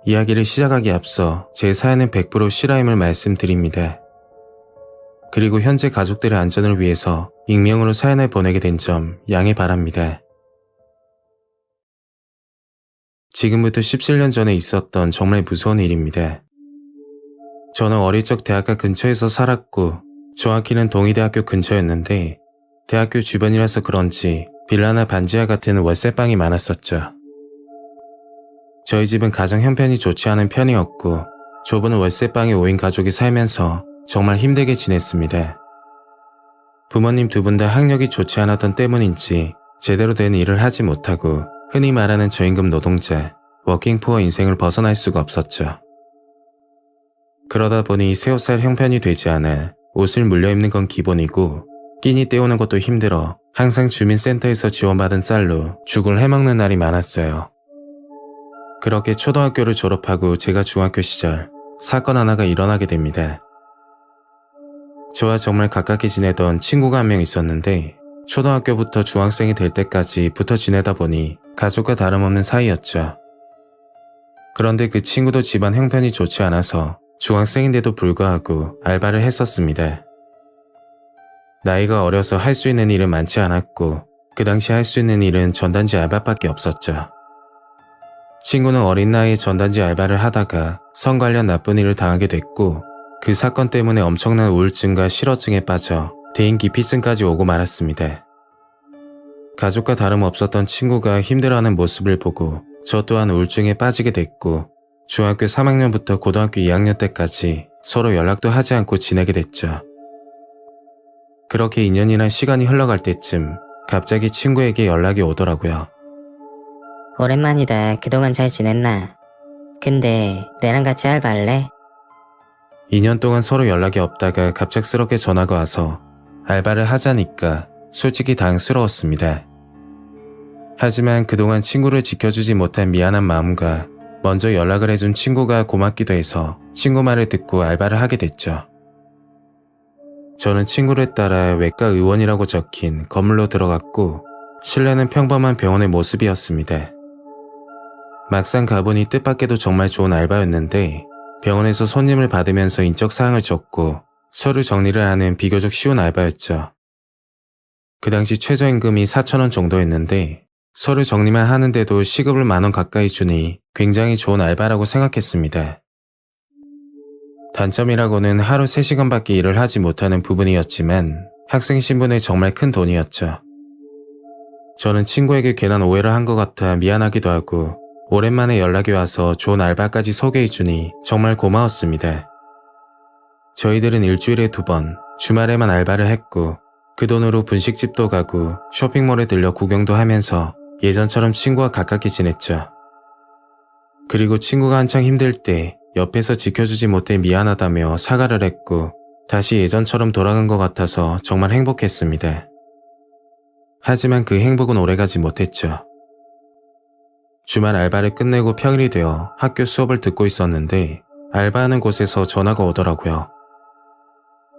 이야기를 시작하기에 앞서 제 사연은 100% 실화임을 말씀드립니다. 그리고 현재 가족들의 안전을 위해서 익명으로 사연을 보내게 된 점 양해 바랍니다. 지금부터 17년 전에 있었던 정말 무서운 일입니다. 저는 어릴 적 대학가 근처에서 살았고 정확히는 동의대학교 근처였는데 대학교 주변이라서 그런지 빌라나 반지하 같은 월세방이 많았었죠. 저희 집은 가정 형편이 좋지 않은 편이었고 좁은 월세방에 5인 가족이 살면서 정말 힘들게 지냈습니다. 부모님 두 분 다 학력이 좋지 않았던 때문인지 제대로 된 일을 하지 못하고 흔히 말하는 저임금 노동자, 워킹푸어 인생을 벗어날 수가 없었죠. 그러다 보니 새 옷 살 형편이 되지 않아 옷을 물려 입는 건 기본이고 끼니 때우는 것도 힘들어 항상 주민센터에서 지원받은 쌀로 죽을 해먹는 날이 많았어요. 그렇게 초등학교를 졸업하고 제가 중학교 시절 사건 하나가 일어나게 됩니다. 저와 정말 가깝게 지내던 친구가 한 명 있었는데 초등학교부터 중학생이 될 때까지 붙어 지내다 보니 가족과 다름없는 사이였죠. 그런데 그 친구도 집안 형편이 좋지 않아서 중학생인데도 불구하고 알바를 했었습니다. 나이가 어려서 할 수 있는 일은 많지 않았고 그 당시 할 수 있는 일은 전단지 알바밖에 없었죠. 친구는 어린 나이에 전단지 알바를 하다가 성 관련 나쁜 일을 당하게 됐고 그 사건 때문에 엄청난 우울증과 실어증에 빠져 대인 기피증까지 오고 말았습니다. 가족과 다름없었던 친구가 힘들어하는 모습을 보고 저 또한 우울증에 빠지게 됐고 중학교 3학년부터 고등학교 2학년 때까지 서로 연락도 하지 않고 지내게 됐죠. 그렇게 2년이란 시간이 흘러갈 때쯤 갑자기 친구에게 연락이 오더라고요. 오랜만이다. 그동안 잘 지냈나? 근데 내랑 같이 알바할래? 2년 동안 서로 연락이 없다가 갑작스럽게 전화가 와서 알바를 하자니까 솔직히 당황스러웠습니다. 하지만 그동안 친구를 지켜주지 못한 미안한 마음과 먼저 연락을 해준 친구가 고맙기도 해서 친구 말을 듣고 알바를 하게 됐죠. 저는 친구를 따라 외과 의원이라고 적힌 건물로 들어갔고 실내는 평범한 병원의 모습이었습니다. 막상 가보니 뜻밖에도 정말 좋은 알바였는데 병원에서 손님을 받으면서 인적사항을 적고 서류 정리를 하는 비교적 쉬운 알바였죠. 그 당시 최저임금이 4,000원 정도였는데 서류 정리만 하는데도 시급을 10,000원 가까이 주니 굉장히 좋은 알바라고 생각했습니다. 단점이라고는 하루 3시간밖에 일을 하지 못하는 부분이었지만 학생 신분에 정말 큰 돈이었죠. 저는 친구에게 괜한 오해를 한 것 같아 미안하기도 하고 오랜만에 연락이 와서 좋은 알바까지 소개해주니 정말 고마웠습니다. 저희들은 일주일에 2번, 주말에만 알바를 했고 그 돈으로 분식집도 가고 쇼핑몰에 들려 구경도 하면서 예전처럼 친구와 가깝게 지냈죠. 그리고 친구가 한창 힘들 때 옆에서 지켜주지 못해 미안하다며 사과를 했고 다시 예전처럼 돌아간 것 같아서 정말 행복했습니다. 하지만 그 행복은 오래가지 못했죠. 주말 알바를 끝내고 평일이 되어 학교 수업을 듣고 있었는데 알바하는 곳에서 전화가 오더라고요.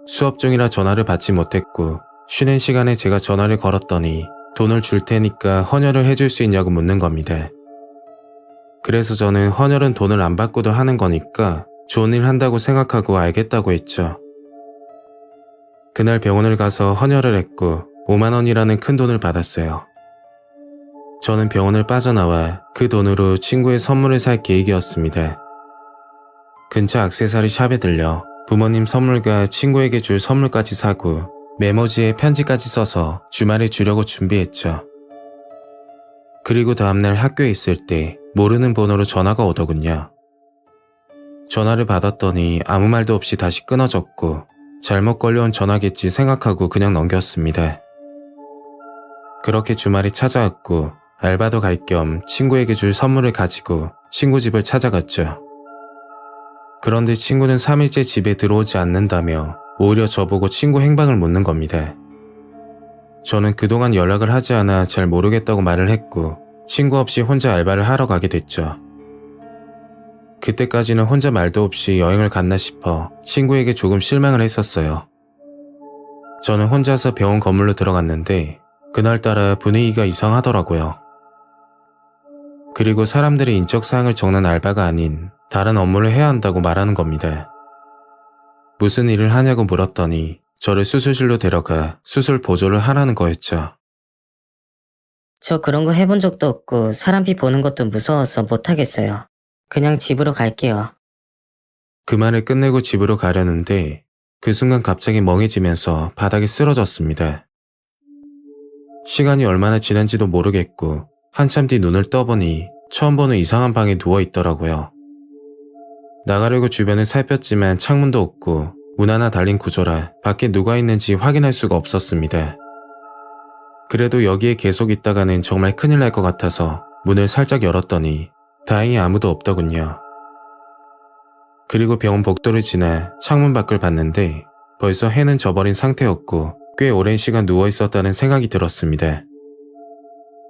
수업 중이라 전화를 받지 못했고 쉬는 시간에 제가 전화를 걸었더니 돈을 줄 테니까 헌혈을 해줄 수 있냐고 묻는 겁니다. 그래서 저는 헌혈은 돈을 안 받고도 하는 거니까 좋은 일 한다고 생각하고 알겠다고 했죠. 그날 병원을 가서 헌혈을 했고 50,000원이라는 큰 돈을 받았어요. 저는 병원을 빠져나와 그 돈으로 친구의 선물을 살 계획이었습니다. 근처 액세서리 샵에 들려 부모님 선물과 친구에게 줄 선물까지 사고 메모지에 편지까지 써서 주말에 주려고 준비했죠. 그리고 다음날 학교에 있을 때 모르는 번호로 전화가 오더군요. 전화를 받았더니 아무 말도 없이 다시 끊어졌고 잘못 걸려온 전화겠지 생각하고 그냥 넘겼습니다. 그렇게 주말이 찾아왔고 알바도 갈 겸 친구에게 줄 선물을 가지고 친구 집을 찾아갔죠. 그런데 친구는 3일째 집에 들어오지 않는다며 오히려 저보고 친구 행방을 묻는 겁니다. 저는 그동안 연락을 하지 않아 잘 모르겠다고 말을 했고 친구 없이 혼자 알바를 하러 가게 됐죠. 그때까지는 혼자 말도 없이 여행을 갔나 싶어 친구에게 조금 실망을 했었어요. 저는 혼자서 병원 건물로 들어갔는데 그날따라 분위기가 이상하더라고요. 그리고 사람들의 인적사항을 적는 알바가 아닌 다른 업무를 해야 한다고 말하는 겁니다. 무슨 일을 하냐고 물었더니 저를 수술실로 데려가 수술 보조를 하라는 거였죠. 저 그런 거 해본 적도 없고 사람 피 보는 것도 무서워서 못하겠어요. 그냥 집으로 갈게요. 그 말을 끝내고 집으로 가려는데 그 순간 갑자기 멍해지면서 바닥에 쓰러졌습니다. 시간이 얼마나 지난지도 모르겠고 한참 뒤 눈을 떠보니 처음 보는 이상한 방에 누워있더라고요. 나가려고 주변을 살폈지만 창문도 없고 문 하나 달린 구조라 밖에 누가 있는지 확인할 수가 없었습니다. 그래도 여기에 계속 있다가는 정말 큰일 날 것 같아서 문을 살짝 열었더니 다행히 아무도 없더군요. 그리고 병원 복도를 지나 창문 밖을 봤는데 벌써 해는 져버린 상태였고 꽤 오랜 시간 누워있었다는 생각이 들었습니다.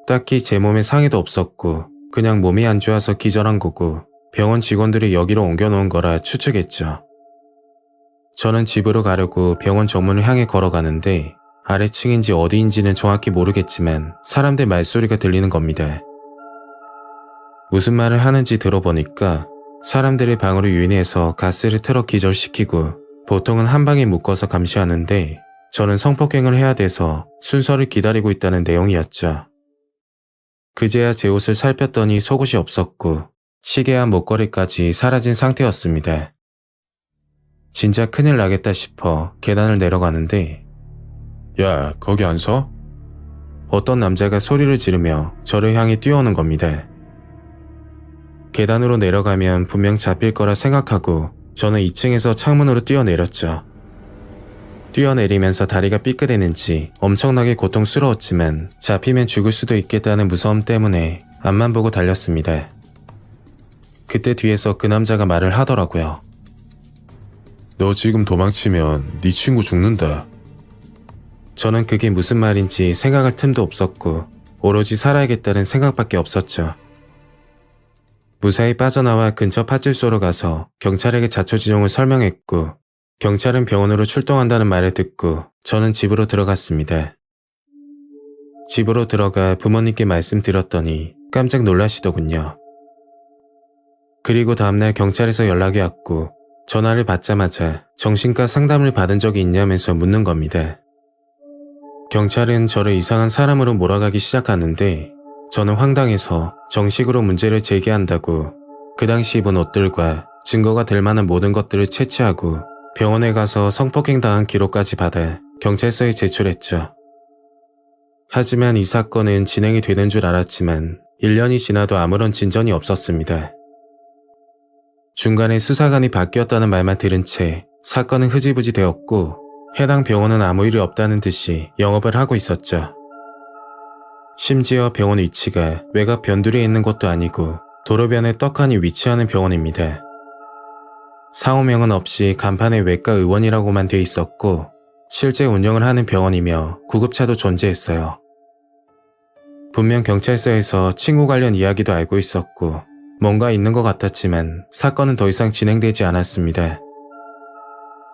딱히 제 몸에 상해도 없었고 그냥 몸이 안 좋아서 기절한 거고 병원 직원들이 여기로 옮겨놓은 거라 추측했죠. 저는 집으로 가려고 병원 정문을 향해 걸어가는데 아래층인지 어디인지는 정확히 모르겠지만 사람들 말소리가 들리는 겁니다. 무슨 말을 하는지 들어보니까 사람들의 방으로 유인해서 가스를 틀어 기절시키고 보통은 한 방에 묶어서 감시하는데 저는 성폭행을 해야 돼서 순서를 기다리고 있다는 내용이었죠. 그제야 제 옷을 살폈더니 속옷이 없었고 시계와 목걸이까지 사라진 상태였습니다. 진짜 큰일 나겠다 싶어 계단을 내려가는데 야, 거기 안 서? 어떤 남자가 소리를 지르며 저를 향해 뛰어오는 겁니다. 계단으로 내려가면 분명 잡힐 거라 생각하고 저는 2층에서 창문으로 뛰어내렸죠. 뛰어내리면서 다리가 삐끗했는지 엄청나게 고통스러웠지만 잡히면 죽을 수도 있겠다는 무서움 때문에 앞만 보고 달렸습니다. 그때 뒤에서 그 남자가 말을 하더라고요. 너 지금 도망치면 네 친구 죽는다. 저는 그게 무슨 말인지 생각할 틈도 없었고 오로지 살아야겠다는 생각밖에 없었죠. 무사히 빠져나와 근처 파출소로 가서 경찰에게 자초지종을 설명했고 경찰은 병원으로 출동한다는 말을 듣고 저는 집으로 들어갔습니다. 집으로 들어가 부모님께 말씀드렸더니 깜짝 놀라시더군요. 그리고 다음날 경찰에서 연락이 왔고 전화를 받자마자 정신과 상담을 받은 적이 있냐면서 묻는 겁니다. 경찰은 저를 이상한 사람으로 몰아가기 시작하는데 저는 황당해서 정식으로 문제를 제기한다고 그 당시 입은 옷들과 증거가 될 만한 모든 것들을 채취하고 병원에 가서 성폭행 당한 기록까지 받아 경찰서에 제출했죠. 하지만 이 사건은 진행이 되는 줄 알았지만 1년이 지나도 아무런 진전이 없었습니다. 중간에 수사관이 바뀌었다는 말만 들은 채 사건은 흐지부지 되었고 해당 병원은 아무 일이 없다는 듯이 영업을 하고 있었죠. 심지어 병원 위치가 외곽 변두리에 있는 것도 아니고 도로변에 떡하니 위치하는 병원입니다. 상호명은 없이 간판에 외과 의원이라고만 돼 있었고 실제 운영을 하는 병원이며 구급차도 존재했어요. 분명 경찰서에서 친구 관련 이야기도 알고 있었고 뭔가 있는 것 같았지만 사건은 더 이상 진행되지 않았습니다.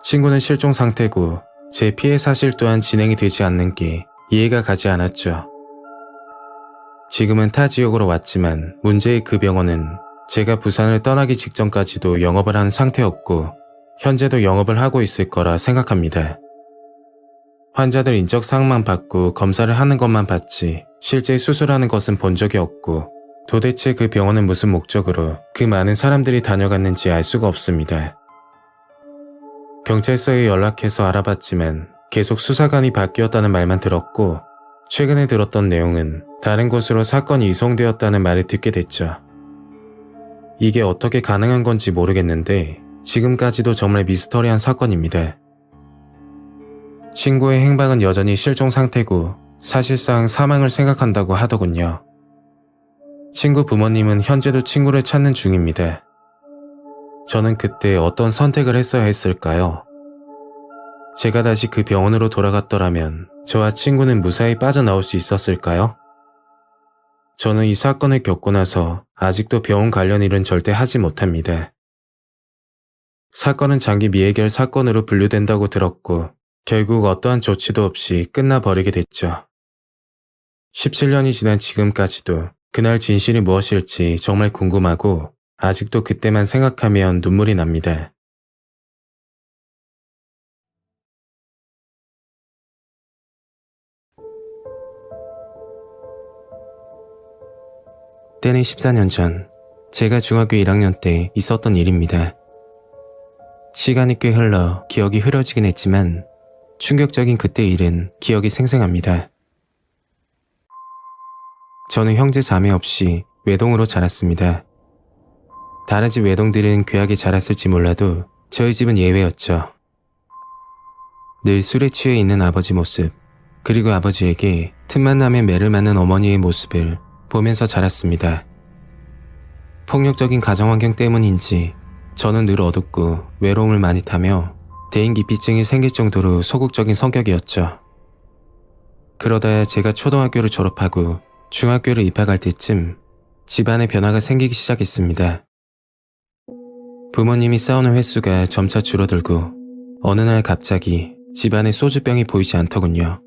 친구는 실종 상태고 제 피해 사실 또한 진행이 되지 않는 게 이해가 가지 않았죠. 지금은 타 지역으로 왔지만 문제의 그 병원은 제가 부산을 떠나기 직전까지도 영업을 한 상태였고 현재도 영업을 하고 있을 거라 생각합니다. 환자들 인적사항만 받고 검사를 하는 것만 봤지 실제 수술하는 것은 본 적이 없고 도대체 그 병원은 무슨 목적으로 그 많은 사람들이 다녀갔는지 알 수가 없습니다. 경찰서에 연락해서 알아봤지만 계속 수사관이 바뀌었다는 말만 들었고 최근에 들었던 내용은 다른 곳으로 사건이 이송되었다는 말을 듣게 됐죠. 이게 어떻게 가능한 건지 모르겠는데 지금까지도 정말 미스터리한 사건입니다. 친구의 행방은 여전히 실종 상태고 사실상 사망을 생각한다고 하더군요. 친구 부모님은 현재도 친구를 찾는 중입니다. 저는 그때 어떤 선택을 했어야 했을까요? 제가 다시 그 병원으로 돌아갔더라면 저와 친구는 무사히 빠져나올 수 있었을까요? 저는 이 사건을 겪고 나서 아직도 병원 관련 일은 절대 하지 못합니다. 사건은 장기 미해결 사건으로 분류된다고 들었고 결국 어떠한 조치도 없이 끝나버리게 됐죠. 17년이 지난 지금까지도 그날 진실이 무엇일지 정말 궁금하고 아직도 그때만 생각하면 눈물이 납니다. 때는 14년 전, 제가 중학교 1학년 때 있었던 일입니다. 시간이 꽤 흘러 기억이 흐려지긴 했지만 충격적인 그때 일은 기억이 생생합니다. 저는 형제 자매 없이 외동으로 자랐습니다. 다른 집 외동들은 괴하게 자랐을지 몰라도 저희 집은 예외였죠. 늘 술에 취해 있는 아버지 모습, 그리고 아버지에게 틈만 나면 매를 맞는 어머니의 모습을 보면서 자랐습니다. 폭력적인 가정환경 때문인지 저는 늘 어둡고 외로움을 많이 타며 대인기피증이 생길 정도로 소극적인 성격이었죠. 그러다 제가 초등학교를 졸업하고 중학교를 입학할 때쯤 집안에 변화가 생기기 시작했습니다. 부모님이 싸우는 횟수가 점차 줄어들고 어느 날 갑자기 집안에 소주병이 보이지 않더군요.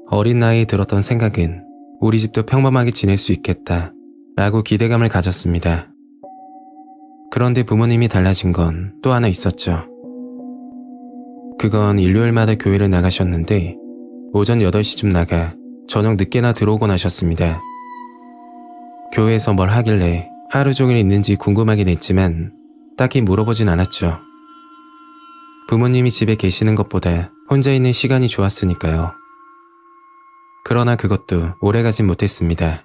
어린 나이에 들었던 생각은 우리 집도 평범하게 지낼 수 있겠다 라고 기대감을 가졌습니다. 그런데 부모님이 달라진 건 또 하나 있었죠. 그건 일요일마다 교회를 나가셨는데 오전 8시쯤 나가 저녁 늦게나 들어오곤 하셨습니다. 교회에서 뭘 하길래 하루 종일 있는지 궁금하긴 했지만 딱히 물어보진 않았죠. 부모님이 집에 계시는 것보다 혼자 있는 시간이 좋았으니까요. 그러나 그것도 오래가진 못했습니다.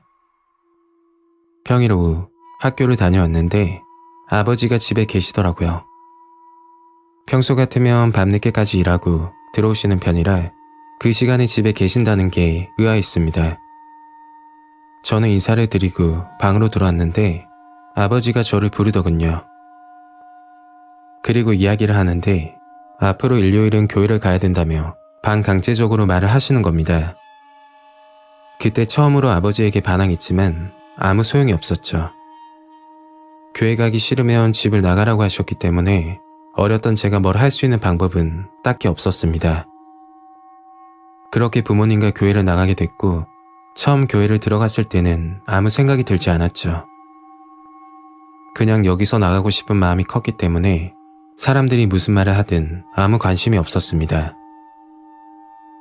평일 오후 학교를 다녀왔는데 아버지가 집에 계시더라고요. 평소 같으면 밤늦게까지 일하고 들어오시는 편이라 그 시간에 집에 계신다는 게 의아했습니다. 저는 인사를 드리고 방으로 들어왔는데 아버지가 저를 부르더군요. 그리고 이야기를 하는데 앞으로 일요일은 교회를 가야 된다며 반강제적으로 말을 하시는 겁니다. 그때 처음으로 아버지에게 반항했지만 아무 소용이 없었죠. 교회 가기 싫으면 집을 나가라고 하셨기 때문에 어렸던 제가 뭘 할 수 있는 방법은 딱히 없었습니다. 그렇게 부모님과 교회를 나가게 됐고 처음 교회를 들어갔을 때는 아무 생각이 들지 않았죠. 그냥 여기서 나가고 싶은 마음이 컸기 때문에 사람들이 무슨 말을 하든 아무 관심이 없었습니다.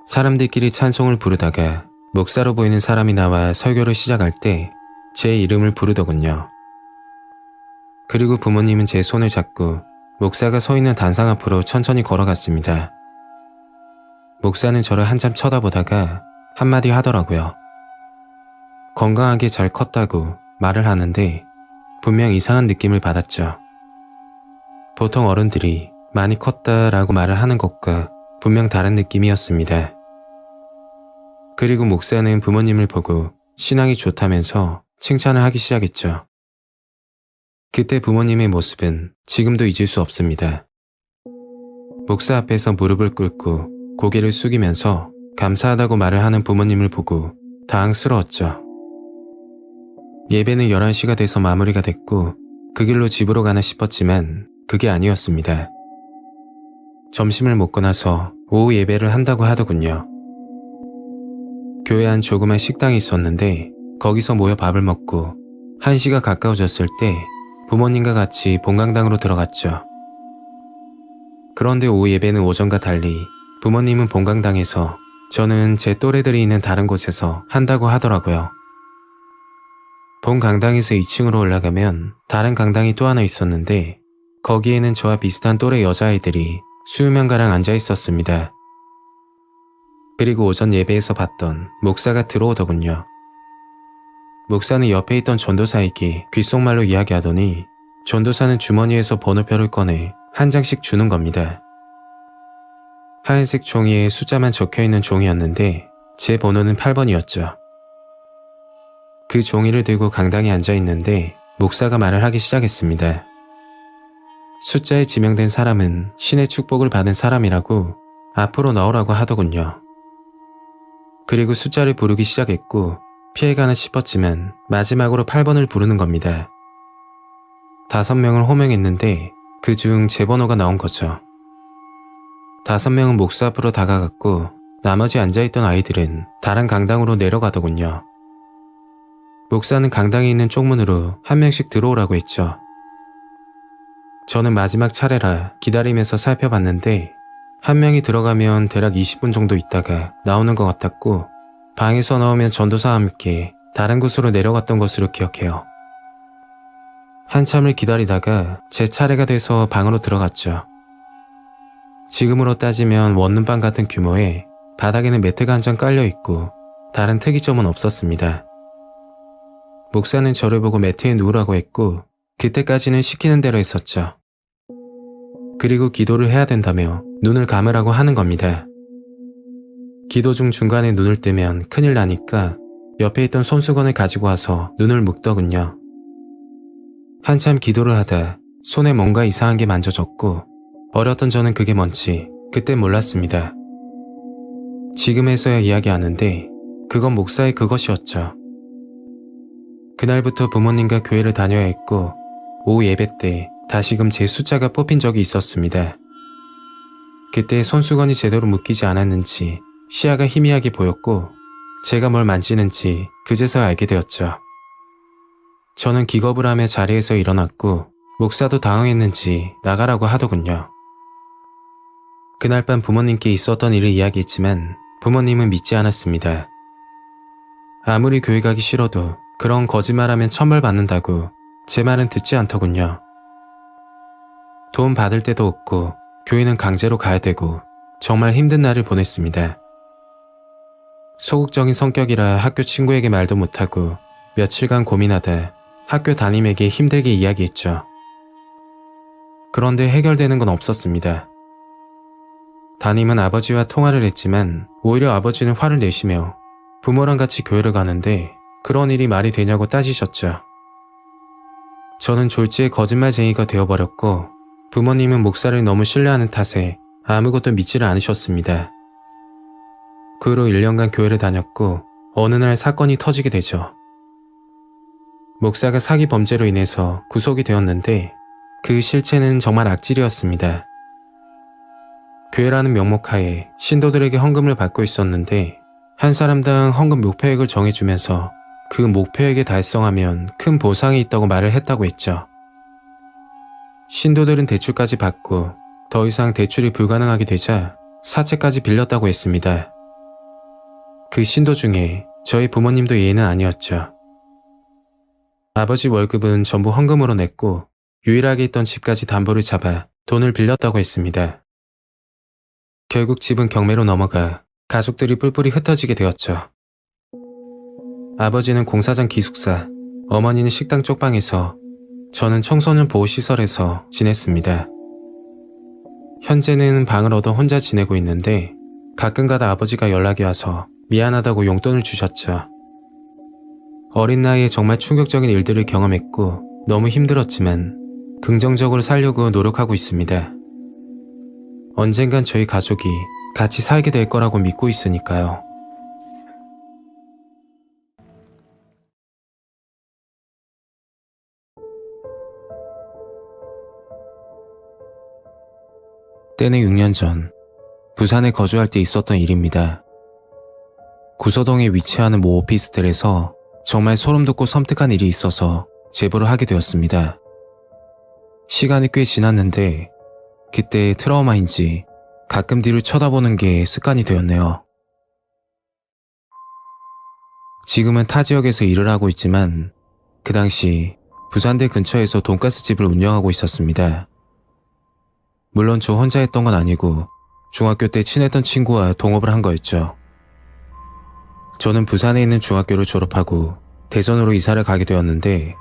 사람들끼리 찬송을 부르다가 목사로 보이는 사람이 나와 설교를 시작할 때 제 이름을 부르더군요. 그리고 부모님은 제 손을 잡고 목사가 서 있는 단상 앞으로 천천히 걸어갔습니다. 목사는 저를 한참 쳐다보다가 한마디 하더라고요. 건강하게 잘 컸다고 말을 하는데 분명 이상한 느낌을 받았죠. 보통 어른들이 많이 컸다라고 말을 하는 것과 분명 다른 느낌이었습니다. 그리고 목사는 부모님을 보고 신앙이 좋다면서 칭찬을 하기 시작했죠. 그때 부모님의 모습은 지금도 잊을 수 없습니다. 목사 앞에서 무릎을 꿇고 고개를 숙이면서 감사하다고 말을 하는 부모님을 보고 당황스러웠죠. 예배는 11시가 돼서 마무리가 됐고 그 길로 집으로 가나 싶었지만 그게 아니었습니다. 점심을 먹고 나서 오후 예배를 한다고 하더군요. 교회 안 조그만 식당이 있었는데 거기서 모여 밥을 먹고 1시가 가까워졌을 때 부모님과 같이 본강당으로 들어갔죠. 그런데 오후 예배는 오전과 달리 부모님은 본강당에서 저는 제 또래들이 있는 다른 곳에서 한다고 하더라고요. 본강당에서 2층으로 올라가면 다른 강당이 또 하나 있었는데 거기에는 저와 비슷한 또래 여자아이들이 수십 명가량 앉아 있었습니다. 그리고 오전 예배에서 봤던 목사가 들어오더군요. 목사는 옆에 있던 전도사에게 귓속말로 이야기하더니 전도사는 주머니에서 번호표를 꺼내 한 장씩 주는 겁니다. 하얀색 종이에 숫자만 적혀있는 종이었는데 제 번호는 8번이었죠. 그 종이를 들고 강당에 앉아있는데 목사가 말을 하기 시작했습니다. 숫자에 지명된 사람은 신의 축복을 받은 사람이라고 앞으로 나오라고 하더군요. 그리고 숫자를 부르기 시작했고 피해가나 싶었지만 마지막으로 8번을 부르는 겁니다. 5명을 호명했는데 그중 제 번호가 나온 거죠. 5명은 목사 앞으로 다가갔고 나머지 앉아있던 아이들은 다른 강당으로 내려가더군요. 목사는 강당에 있는 쪽문으로 한 명씩 들어오라고 했죠. 저는 마지막 차례라 기다리면서 살펴봤는데 한 명이 들어가면 대략 20분 정도 있다가 나오는 것 같았고 방에서 나오면 전도사와 함께 다른 곳으로 내려갔던 것으로 기억해요. 한참을 기다리다가 제 차례가 돼서 방으로 들어갔죠. 지금으로 따지면 원룸방 같은 규모에 바닥에는 매트가 한 장 깔려있고 다른 특이점은 없었습니다. 목사는 저를 보고 매트에 누우라고 했고 그때까지는 시키는 대로 했었죠. 그리고 기도를 해야 된다며 눈을 감으라고 하는 겁니다. 기도 중 중간에 눈을 뜨면 큰일 나니까 옆에 있던 손수건을 가지고 와서 눈을 묶더군요. 한참 기도를 하다 손에 뭔가 이상한 게 만져졌고 어렸던 저는 그게 뭔지 그때 몰랐습니다. 지금에서야 이야기하는데 그건 목사의 그것이었죠. 그날부터 부모님과 교회를 다녀야 했고 오후 예배 때 다시금 제 숫자가 뽑힌 적이 있었습니다. 그때 손수건이 제대로 묶이지 않았는지 시야가 희미하게 보였고 제가 뭘 만지는지 그제서야 알게 되었죠. 저는 기겁을 하며 자리에서 일어났고 목사도 당황했는지 나가라고 하더군요. 그날 밤 부모님께 있었던 일을 이야기했지만 부모님은 믿지 않았습니다. 아무리 교회 가기 싫어도 그런 거짓말하면 천벌받는다고 제 말은 듣지 않더군요. 돈 받을 데도 없고 교회는 강제로 가야 되고 정말 힘든 날을 보냈습니다. 소극적인 성격이라 학교 친구에게 말도 못하고 며칠간 고민하다 학교 담임에게 힘들게 이야기했죠. 그런데 해결되는 건 없었습니다. 담임은 아버지와 통화를 했지만 오히려 아버지는 화를 내시며 부모랑 같이 교회를 가는데 그런 일이 말이 되냐고 따지셨죠. 저는 졸지에 거짓말쟁이가 되어버렸고 부모님은 목사를 너무 신뢰하는 탓에 아무것도 믿지를 않으셨습니다. 그 후로 1년간 교회를 다녔고 어느 날 사건이 터지게 되죠. 목사가 사기 범죄로 인해서 구속이 되었는데 그 실체는 정말 악질이었습니다. 교회라는 명목하에 신도들에게 헌금을 받고 있었는데 한 사람당 헌금 목표액을 정해주면서 그 목표액에 달성하면 큰 보상이 있다고 말을 했다고 했죠. 신도들은 대출까지 받고 더 이상 대출이 불가능하게 되자 사채까지 빌렸다고 했습니다. 그 신도 중에 저희 부모님도 예는 아니었죠. 아버지 월급은 전부 헌금으로 냈고 유일하게 있던 집까지 담보를 잡아 돈을 빌렸다고 했습니다. 결국 집은 경매로 넘어가 가족들이 뿔뿔이 흩어지게 되었죠. 아버지는 공사장 기숙사, 어머니는 식당 쪽방에서, 저는 청소년 보호시설에서 지냈습니다. 현재는 방을 얻어 혼자 지내고 있는데 가끔가다 아버지가 연락이 와서 미안하다고 용돈을 주셨죠. 어린 나이에 정말 충격적인 일들을 경험했고 너무 힘들었지만 긍정적으로 살려고 노력하고 있습니다. 언젠간 저희 가족이 같이 살게 될 거라고 믿고 있으니까요. 때는 6년 전 부산에 거주할 때 있었던 일입니다. 구서동에 위치하는 모 오피스텔에서 정말 소름 돋고 섬뜩한 일이 있어서 제보를 하게 되었습니다. 시간이 꽤 지났는데 그때 트라우마인지 가끔 뒤를 쳐다보는 게 습관이 되었네요. 지금은 타 지역에서 일을 하고 있지만 그 당시 부산대 근처에서 돈가스 집을 운영하고 있었습니다. 물론 저 혼자 했던 건 아니고 중학교 때 친했던 친구와 동업을 한 거였죠. 저는 부산에 있는 중학교를 졸업하고 대전으로 이사를 가게 되었는데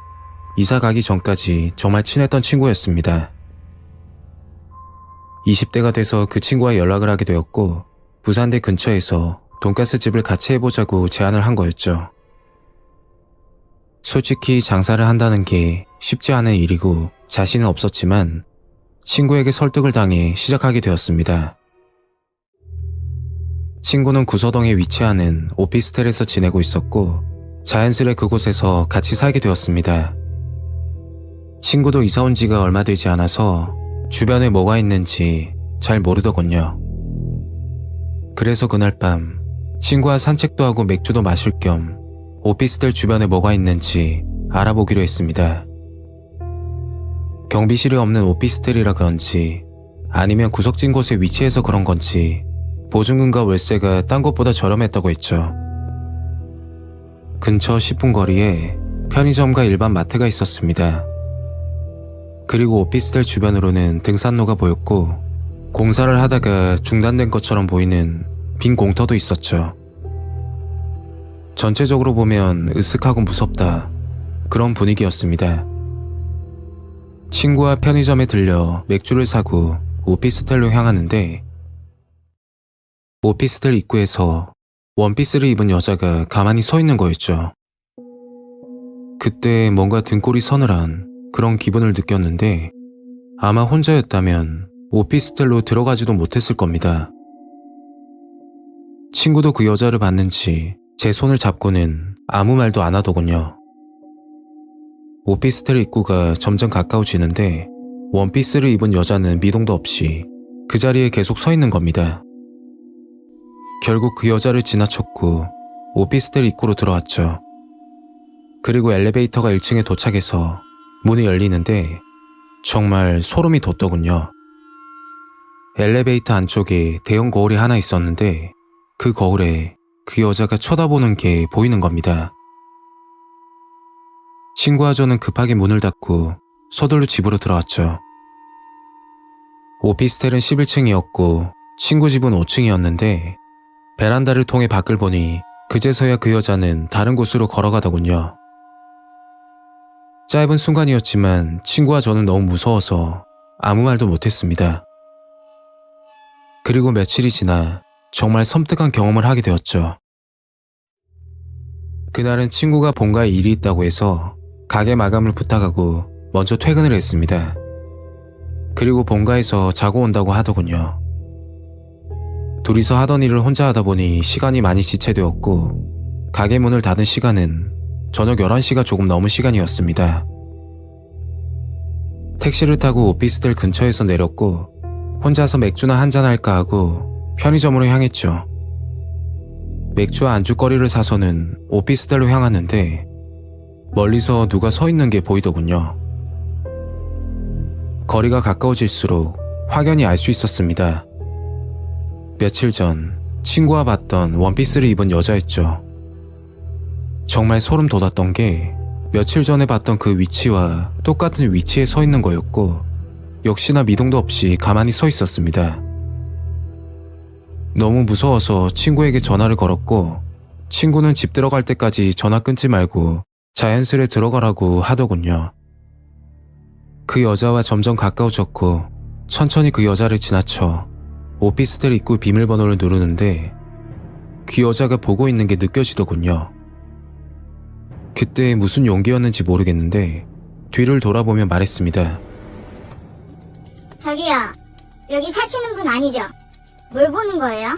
이사 가기 전까지 정말 친했던 친구였습니다. 20대가 돼서 그 친구와 연락을 하게 되었고 부산대 근처에서 돈가스 집을 같이 해보자고 제안을 한 거였죠. 솔직히 장사를 한다는 게 쉽지 않은 일이고 자신은 없었지만 친구에게 설득을 당해 시작하게 되었습니다. 친구는 구서동에 위치하는 오피스텔에서 지내고 있었고 자연스레 그곳에서 같이 살게 되었습니다. 친구도 이사 온 지가 얼마 되지 않아서 주변에 뭐가 있는지 잘 모르더군요. 그래서 그날 밤 친구와 산책도 하고 맥주도 마실 겸 오피스텔 주변에 뭐가 있는지 알아보기로 했습니다. 경비실이 없는 오피스텔이라 그런지 아니면 구석진 곳에 위치해서 그런 건지 보증금과 월세가 딴 곳보다 저렴했다고 했죠. 근처 10분 거리에 편의점과 일반 마트가 있었습니다. 그리고 오피스텔 주변으로는 등산로가 보였고 공사를 하다가 중단된 것처럼 보이는 빈 공터도 있었죠. 전체적으로 보면 으슥하고 무섭다, 그런 분위기였습니다. 친구와 편의점에 들려 맥주를 사고 오피스텔로 향하는데 오피스텔 입구에서 원피스를 입은 여자가 가만히 서 있는 거였죠. 그때 뭔가 등골이 서늘한 그런 기분을 느꼈는데 아마 혼자였다면 오피스텔로 들어가지도 못했을 겁니다. 친구도 그 여자를 봤는지 제 손을 잡고는 아무 말도 안 하더군요. 오피스텔 입구가 점점 가까워지는데 원피스를 입은 여자는 미동도 없이 그 자리에 계속 서 있는 겁니다. 결국 그 여자를 지나쳤고 오피스텔 입구로 들어왔죠. 그리고 엘리베이터가 1층에 도착해서 문이 열리는데 정말 소름이 돋더군요. 엘리베이터 안쪽에 대형 거울이 하나 있었는데 그 거울에 그 여자가 쳐다보는 게 보이는 겁니다. 친구와 저는 급하게 문을 닫고 서둘러 집으로 들어왔죠. 오피스텔은 11층이었고 친구 집은 5층이었는데 베란다를 통해 밖을 보니 그제서야 그 여자는 다른 곳으로 걸어가더군요. 짧은 순간이었지만 친구와 저는 너무 무서워서 아무 말도 못했습니다. 그리고 며칠이 지나 정말 섬뜩한 경험을 하게 되었죠. 그날은 친구가 본가에 일이 있다고 해서 가게 마감을 부탁하고 먼저 퇴근을 했습니다. 그리고 본가에서 자고 온다고 하더군요. 둘이서 하던 일을 혼자 하다 보니 시간이 많이 지체되었고 가게 문을 닫은 시간은 저녁 11시가 조금 넘은 시간이었습니다. 택시를 타고 오피스텔 근처에서 내렸고 혼자서 맥주나 한잔 할까 하고 편의점으로 향했죠. 맥주와 안주거리를 사서는 오피스텔로 향하는데 멀리서 누가 서 있는 게 보이더군요. 거리가 가까워질수록 확연히 알 수 있었습니다. 며칠 전 친구와 봤던 원피스를 입은 여자였죠. 정말 소름 돋았던 게 며칠 전에 봤던 그 위치와 똑같은 위치에 서 있는 거였고 역시나 미동도 없이 가만히 서 있었습니다. 너무 무서워서 친구에게 전화를 걸었고 친구는 집 들어갈 때까지 전화 끊지 말고 자연스레 들어가라고 하더군요. 그 여자와 점점 가까워졌고 천천히 그 여자를 지나쳐 오피스텔 입구 비밀번호를 누르는데 그 여자가 보고 있는 게 느껴지더군요. 그때 무슨 용기였는지 모르겠는데 뒤를 돌아보며 말했습니다. 저기요, 여기 사시는 분 아니죠? 뭘 보는 거예요?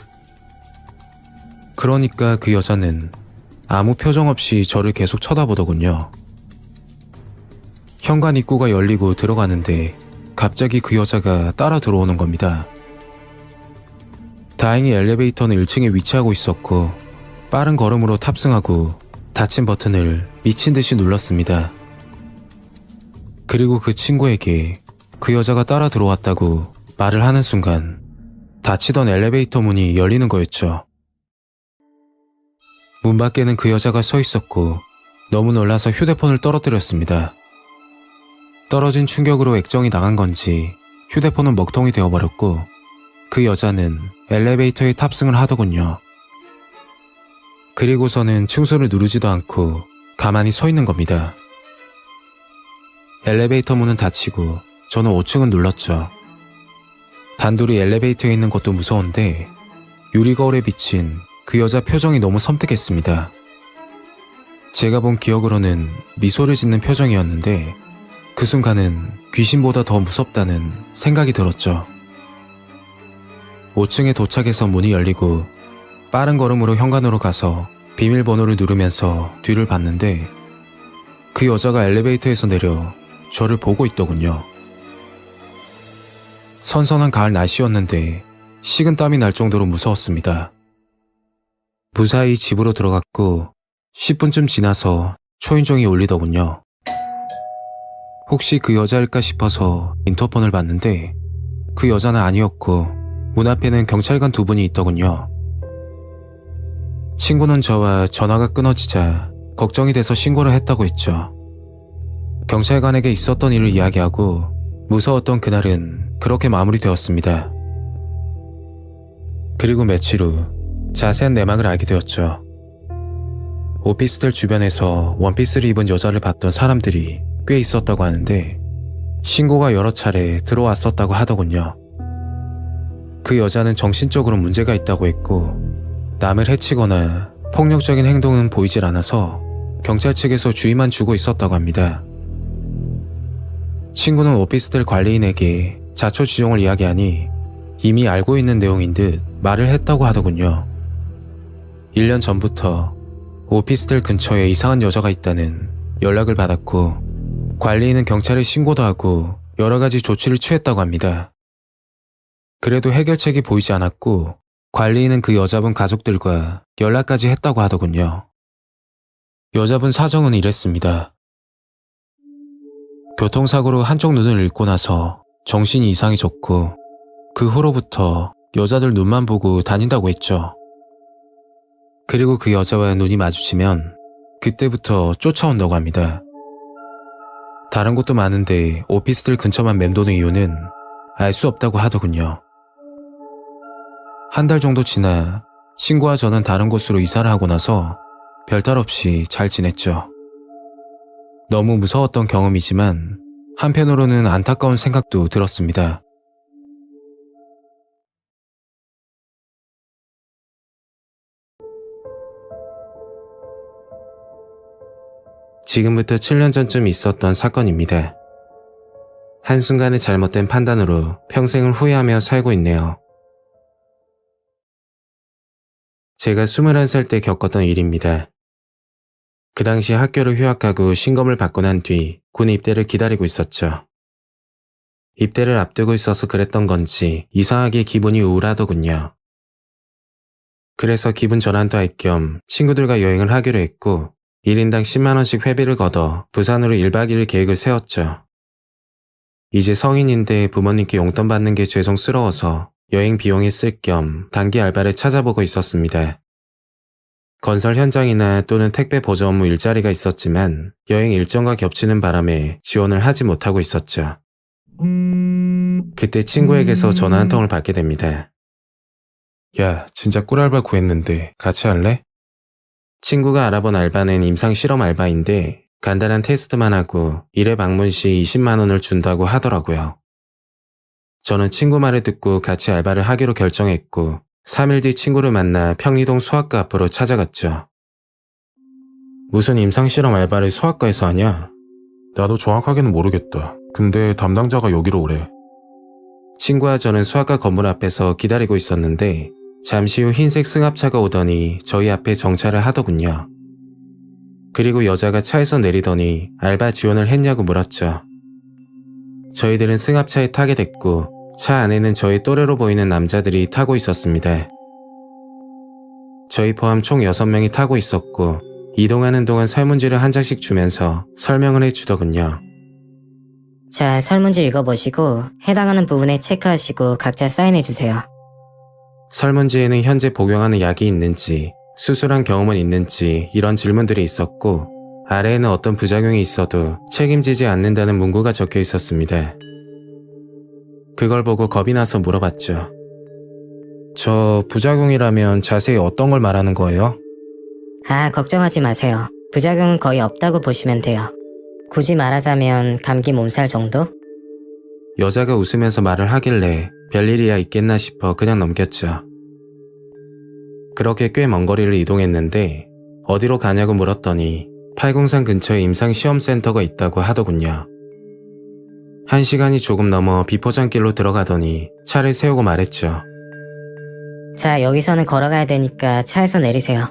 그러니까 그 여자는 아무 표정 없이 저를 계속 쳐다보더군요. 현관 입구가 열리고 들어가는데 갑자기 그 여자가 따라 들어오는 겁니다. 다행히 엘리베이터는 1층에 위치하고 있었고 빠른 걸음으로 탑승하고 닫힌 버튼을 미친 듯이 눌렀습니다. 그리고 그 친구에게 그 여자가 따라 들어왔다고 말을 하는 순간 닫히던 엘리베이터 문이 열리는 거였죠. 문 밖에는 그 여자가 서 있었고 너무 놀라서 휴대폰을 떨어뜨렸습니다. 떨어진 충격으로 액정이 나간 건지 휴대폰은 먹통이 되어버렸고 그 여자는 엘리베이터에 탑승을 하더군요. 그리고서는 층수를 누르지도 않고 가만히 서 있는 겁니다. 엘리베이터 문은 닫히고 저는 5층은 눌렀죠. 단둘이 엘리베이터에 있는 것도 무서운데 유리거울에 비친 그 여자 표정이 너무 섬뜩했습니다. 제가 본 기억으로는 미소를 짓는 표정이었는데 그 순간은 귀신보다 더 무섭다는 생각이 들었죠. 5층에 도착해서 문이 열리고 빠른 걸음으로 현관으로 가서 비밀번호를 누르면서 뒤를 봤는데 그 여자가 엘리베이터에서 내려 저를 보고 있더군요. 선선한 가을 날씨였는데 식은땀이 날 정도로 무서웠습니다. 무사히 집으로 들어갔고 10분쯤 지나서 초인종이 울리더군요. 혹시 그 여자일까 싶어서 인터폰을 봤는데 그 여자는 아니었고 문 앞에는 경찰관 두 분이 있더군요. 친구는 저와 전화가 끊어지자 걱정이 돼서 신고를 했다고 했죠. 경찰관에게 있었던 일을 이야기하고 무서웠던 그날은 그렇게 마무리되었습니다. 그리고 며칠 후 자세한 내막을 알게 되었죠. 오피스텔 주변에서 원피스를 입은 여자를 봤던 사람들이 꽤 있었다고 하는데 신고가 여러 차례 들어왔었다고 하더군요. 그 여자는 정신적으로 문제가 있다고 했고 남을 해치거나 폭력적인 행동은 보이질 않아서 경찰 측에서 주의만 주고 있었다고 합니다. 친구는 오피스텔 관리인에게 자초지종을 이야기하니 이미 알고 있는 내용인 듯 말을 했다고 하더군요. 1년 전부터 오피스텔 근처에 이상한 여자가 있다는 연락을 받았고 관리인은 경찰에 신고도 하고 여러 가지 조치를 취했다고 합니다. 그래도 해결책이 보이지 않았고 관리인은 그 여자분 가족들과 연락까지 했다고 하더군요. 여자분 사정은 이랬습니다. 교통사고로 한쪽 눈을 잃고 나서 정신이 이상해졌고 그 후로부터 여자들 눈만 보고 다닌다고 했죠. 그리고 그 여자와 눈이 마주치면 그때부터 쫓아온다고 합니다. 다른 곳도 많은데 오피스텔 근처만 맴도는 이유는 알 수 없다고 하더군요. 한 달 정도 지나 친구와 저는 다른 곳으로 이사를 하고 나서 별탈 없이 잘 지냈죠. 너무 무서웠던 경험이지만 한편으로는 안타까운 생각도 들었습니다. 지금부터 7년 전쯤 있었던 사건입니다. 한순간의 잘못된 판단으로 평생을 후회하며 살고 있네요. 제가 21살 때 겪었던 일입니다. 그 당시 학교를 휴학하고 신검을 받고 난 뒤 군 입대를 기다리고 있었죠. 입대를 앞두고 있어서 그랬던 건지 이상하게 기분이 우울하더군요. 그래서 기분 전환도 할 겸 친구들과 여행을 하기로 했고 1인당 10만원씩 회비를 걷어 부산으로 1박 2일 계획을 세웠죠. 이제 성인인데 부모님께 용돈 받는 게 죄송스러워서 여행 비용에 쓸 겸 단기 알바를 찾아보고 있었습니다. 건설 현장이나 또는 택배 보조 업무 일자리가 있었지만 여행 일정과 겹치는 바람에 지원을 하지 못하고 있었죠. 그때 친구에게서 전화 한 통을 받게 됩니다. 야, 진짜 꿀알바 구했는데 같이 할래? 친구가 알아본 알바는 임상 실험 알바인데 간단한 테스트만 하고 1회 방문 시 20만원을 준다고 하더라고요. 저는 친구 말을 듣고 같이 알바를 하기로 결정했고 3일 뒤 친구를 만나 평리동 수학과 앞으로 찾아갔죠. 무슨 임상실험 알바를 수학과에서 하냐? 나도 정확하게는 모르겠다. 근데 담당자가 여기로 오래. 친구와 저는 수학과 건물 앞에서 기다리고 있었는데 잠시 후 흰색 승합차가 오더니 저희 앞에 정차를 하더군요. 그리고 여자가 차에서 내리더니 알바 지원을 했냐고 물었죠. 저희들은 승합차에 타게 됐고 차 안에는 저희 또래로 보이는 남자들이 타고 있었습니다. 저희 포함 총 6명이 타고 있었고 이동하는 동안 설문지를 한 장씩 주면서 설명을 해주더군요. 자, 설문지 읽어보시고 해당하는 부분에 체크하시고 각자 사인해주세요. 설문지에는 현재 복용하는 약이 있는지, 수술한 경험은 있는지 이런 질문들이 있었고 아래에는 어떤 부작용이 있어도 책임지지 않는다는 문구가 적혀 있었습니다. 그걸 보고 겁이 나서 물어봤죠. 저 부작용이라면 자세히 어떤 걸 말하는 거예요? 아, 걱정하지 마세요. 부작용은 거의 없다고 보시면 돼요. 굳이 말하자면 감기 몸살 정도? 여자가 웃으면서 말을 하길래 별일이야 있겠나 싶어 그냥 넘겼죠. 그렇게 꽤 먼 거리를 이동했는데 어디로 가냐고 물었더니 팔공산 근처에 임상시험센터가 있다고 하더군요. 1시간이 조금 넘어 비포장길로 들어가더니 차를 세우고 말했죠. 자, 여기서는 걸어가야 되니까 차에서 내리세요.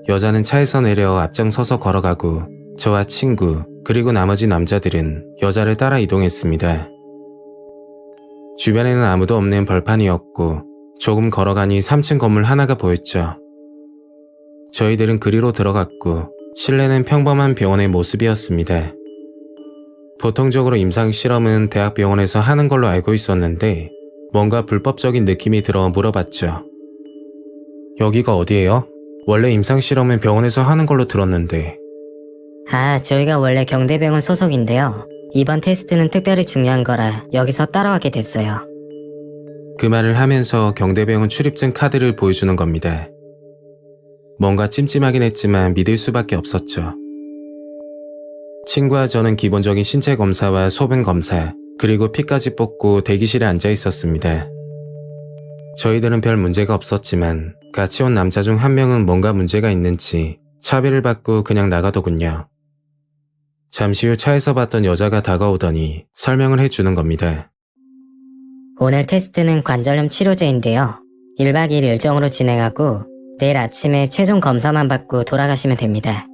여자는 차에서 내려 앞장서서 걸어가고 저와 친구 그리고 나머지 남자들은 여자를 따라 이동했습니다. 주변에는 아무도 없는 벌판이었고 조금 걸어가니 3층 건물 하나가 보였죠. 저희들은 그리로 들어갔고 실내는 평범한 병원의 모습이었습니다. 보통적으로 임상실험은 대학병원에서 하는 걸로 알고 있었는데 뭔가 불법적인 느낌이 들어 물어봤죠. 여기가 어디예요? 원래 임상실험은 병원에서 하는 걸로 들었는데. 저희가 원래 경대병원 소속인데요. 이번 테스트는 특별히 중요한 거라 여기서 따라가게 됐어요. 그 말을 하면서 경대병원 출입증 카드를 보여주는 겁니다. 뭔가 찜찜하긴 했지만 믿을 수밖에 없었죠. 친구와 저는 기본적인 신체 검사와 소변 검사, 그리고 피까지 뽑고 대기실에 앉아 있었습니다. 저희들은 별 문제가 없었지만 같이 온 남자 중 한 명은 뭔가 문제가 있는지 차비를 받고 그냥 나가더군요. 잠시 후 차에서 봤던 여자가 다가오더니 설명을 해주는 겁니다. 오늘 테스트는 관절염 치료제인데요. 1박 2일 일정으로 진행하고 내일 아침에 최종 검사만 받고 돌아가시면 됩니다.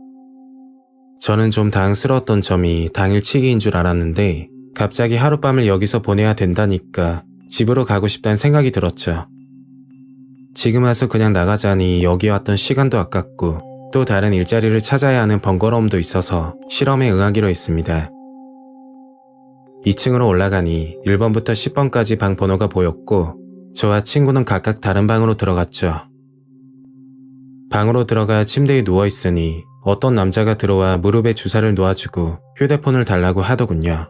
저는 좀 당황스러웠던 점이 당일치기인 줄 알았는데 갑자기 하룻밤을 여기서 보내야 된다니까 집으로 가고 싶다는 생각이 들었죠. 지금 와서 그냥 나가자니 여기 왔던 시간도 아깝고 또 다른 일자리를 찾아야 하는 번거로움도 있어서 실험에 응하기로 했습니다. 2층으로 올라가니 1번부터 10번까지 방 번호가 보였고 저와 친구는 각각 다른 방으로 들어갔죠. 방으로 들어가 침대에 누워있으니 어떤 남자가 들어와 무릎에 주사를 놓아주고 휴대폰을 달라고 하더군요.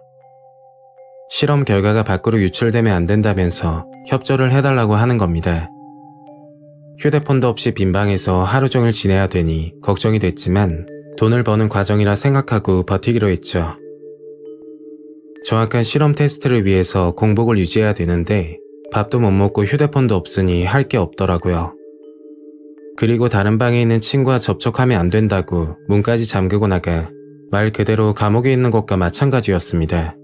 실험 결과가 밖으로 유출되면 안 된다면서 협조를 해달라고 하는 겁니다. 휴대폰도 없이 빈 방에서 하루 종일 지내야 되니 걱정이 됐지만 돈을 버는 과정이라 생각하고 버티기로 했죠. 정확한 실험 테스트를 위해서 공복을 유지해야 되는데 밥도 못 먹고 휴대폰도 없으니 할 게 없더라고요. 그리고 다른 방에 있는 친구와 접촉하면 안 된다고 문까지 잠그고 나가 말 그대로 감옥에 있는 것과 마찬가지였습니다.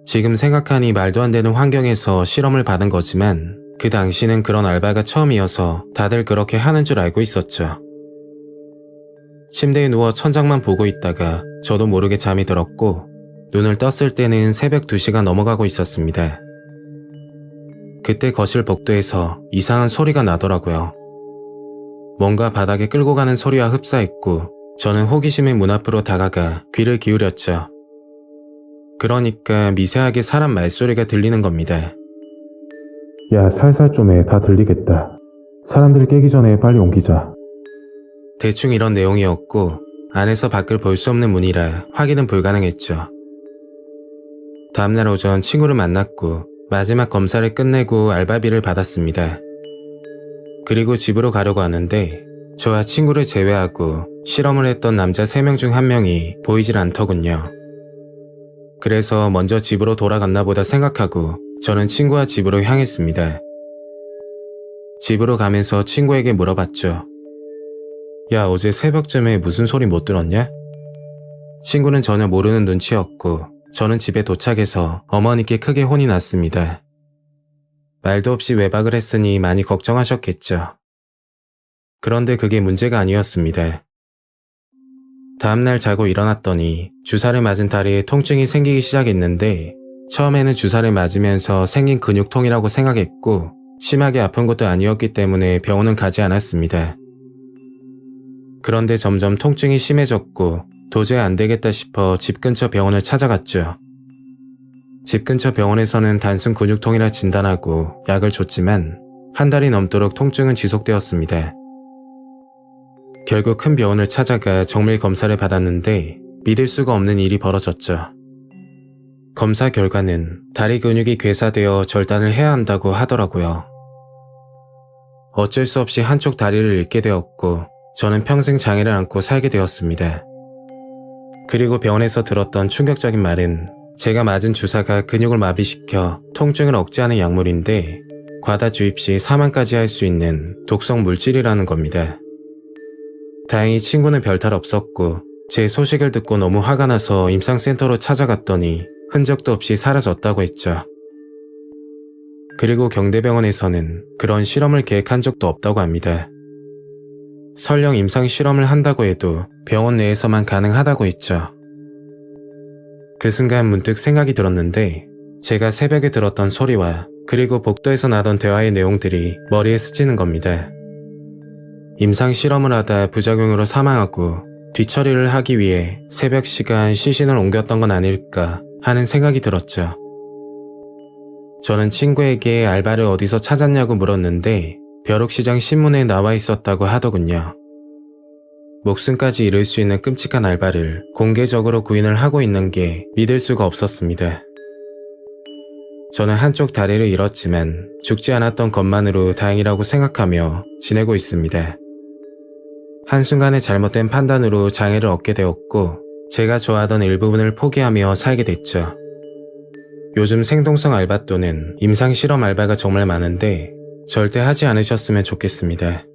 지금 생각하니 말도 안 되는 환경에서 실험을 받은 거지만 그 당시는 그런 알바가 처음이어서 다들 그렇게 하는 줄 알고 있었죠. 침대에 누워 천장만 보고 있다가 저도 모르게 잠이 들었고 눈을 떴을 때는 새벽 2시가 넘어가고 있었습니다. 그때 거실 복도에서 이상한 소리가 나더라고요. 뭔가 바닥에 끌고 가는 소리와 흡사했고 저는 호기심에 문 앞으로 다가가 귀를 기울였죠. 그러니까 미세하게 사람 말소리가 들리는 겁니다. 야, 살살 좀 해. 다 들리겠다. 사람들 깨기 전에 빨리 옮기자. 대충 이런 내용이었고 안에서 밖을 볼 수 없는 문이라 확인은 불가능했죠. 다음날 오전 친구를 만났고 마지막 검사를 끝내고 알바비를 받았습니다. 그리고 집으로 가려고 하는데 저와 친구를 제외하고 실험을 했던 남자 3명 중 1명이 보이질 않더군요. 그래서 먼저 집으로 돌아갔나 보다 생각하고 저는 친구와 집으로 향했습니다. 집으로 가면서 친구에게 물어봤죠. 야, 어제 새벽쯤에 무슨 소리 못 들었냐? 친구는 전혀 모르는 눈치였고 저는 집에 도착해서 어머니께 크게 혼이 났습니다. 말도 없이 외박을 했으니 많이 걱정하셨겠죠. 그런데 그게 문제가 아니었습니다. 다음날 자고 일어났더니 주사를 맞은 다리에 통증이 생기기 시작했는데 처음에는 주사를 맞으면서 생긴 근육통이라고 생각했고 심하게 아픈 것도 아니었기 때문에 병원은 가지 않았습니다. 그런데 점점 통증이 심해졌고 도저히 안 되겠다 싶어 집 근처 병원을 찾아갔죠. 집 근처 병원에서는 단순 근육통이라 진단하고 약을 줬지만 한 달이 넘도록 통증은 지속되었습니다. 결국 큰 병원을 찾아가 정밀 검사를 받았는데 믿을 수가 없는 일이 벌어졌죠. 검사 결과는 다리 근육이 괴사되어 절단을 해야 한다고 하더라고요. 어쩔 수 없이 한쪽 다리를 잃게 되었고 저는 평생 장애를 안고 살게 되었습니다. 그리고 병원에서 들었던 충격적인 말은 제가 맞은 주사가 근육을 마비시켜 통증을 억제하는 약물인데 과다 주입 시 사망까지 할 수 있는 독성 물질이라는 겁니다. 다행히 친구는 별탈 없었고 제 소식을 듣고 너무 화가 나서 임상센터로 찾아갔더니 흔적도 없이 사라졌다고 했죠. 그리고 경대병원에서는 그런 실험을 계획한 적도 없다고 합니다. 설령 임상 실험을 한다고 해도 병원 내에서만 가능하다고 했죠. 그 순간 문득 생각이 들었는데 제가 새벽에 들었던 소리와 그리고 복도에서 나던 대화의 내용들이 머리에 스치는 겁니다. 임상 실험을 하다 부작용으로 사망하고 뒤처리를 하기 위해 새벽 시간 시신을 옮겼던 건 아닐까 하는 생각이 들었죠. 저는 친구에게 알바를 어디서 찾았냐고 물었는데 벼룩시장 신문에 나와 있었다고 하더군요. 목숨까지 잃을 수 있는 끔찍한 알바를 공개적으로 구인을 하고 있는 게 믿을 수가 없었습니다. 저는 한쪽 다리를 잃었지만 죽지 않았던 것만으로 다행이라고 생각하며 지내고 있습니다. 한순간의 잘못된 판단으로 장애를 얻게 되었고 제가 좋아하던 일부분을 포기하며 살게 됐죠. 요즘 생동성 알바 또는 임상실험 알바가 정말 많은데 절대 하지 않으셨으면 좋겠습니다.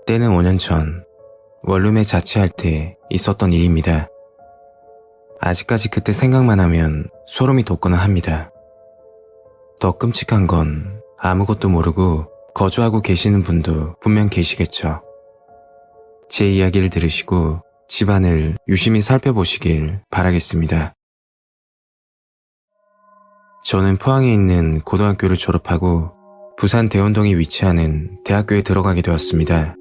때는 5년 전 원룸에 자취할 때 있었던 일입니다. 아직까지 그때 생각만 하면 소름이 돋거나 합니다. 더 끔찍한 건 아무것도 모르고 거주하고 계시는 분도 분명 계시겠죠. 제 이야기를 들으시고 집안을 유심히 살펴보시길 바라겠습니다. 저는 포항에 있는 고등학교를 졸업하고 부산 대운동에 위치하는 대학교에 들어가게 되었습니다.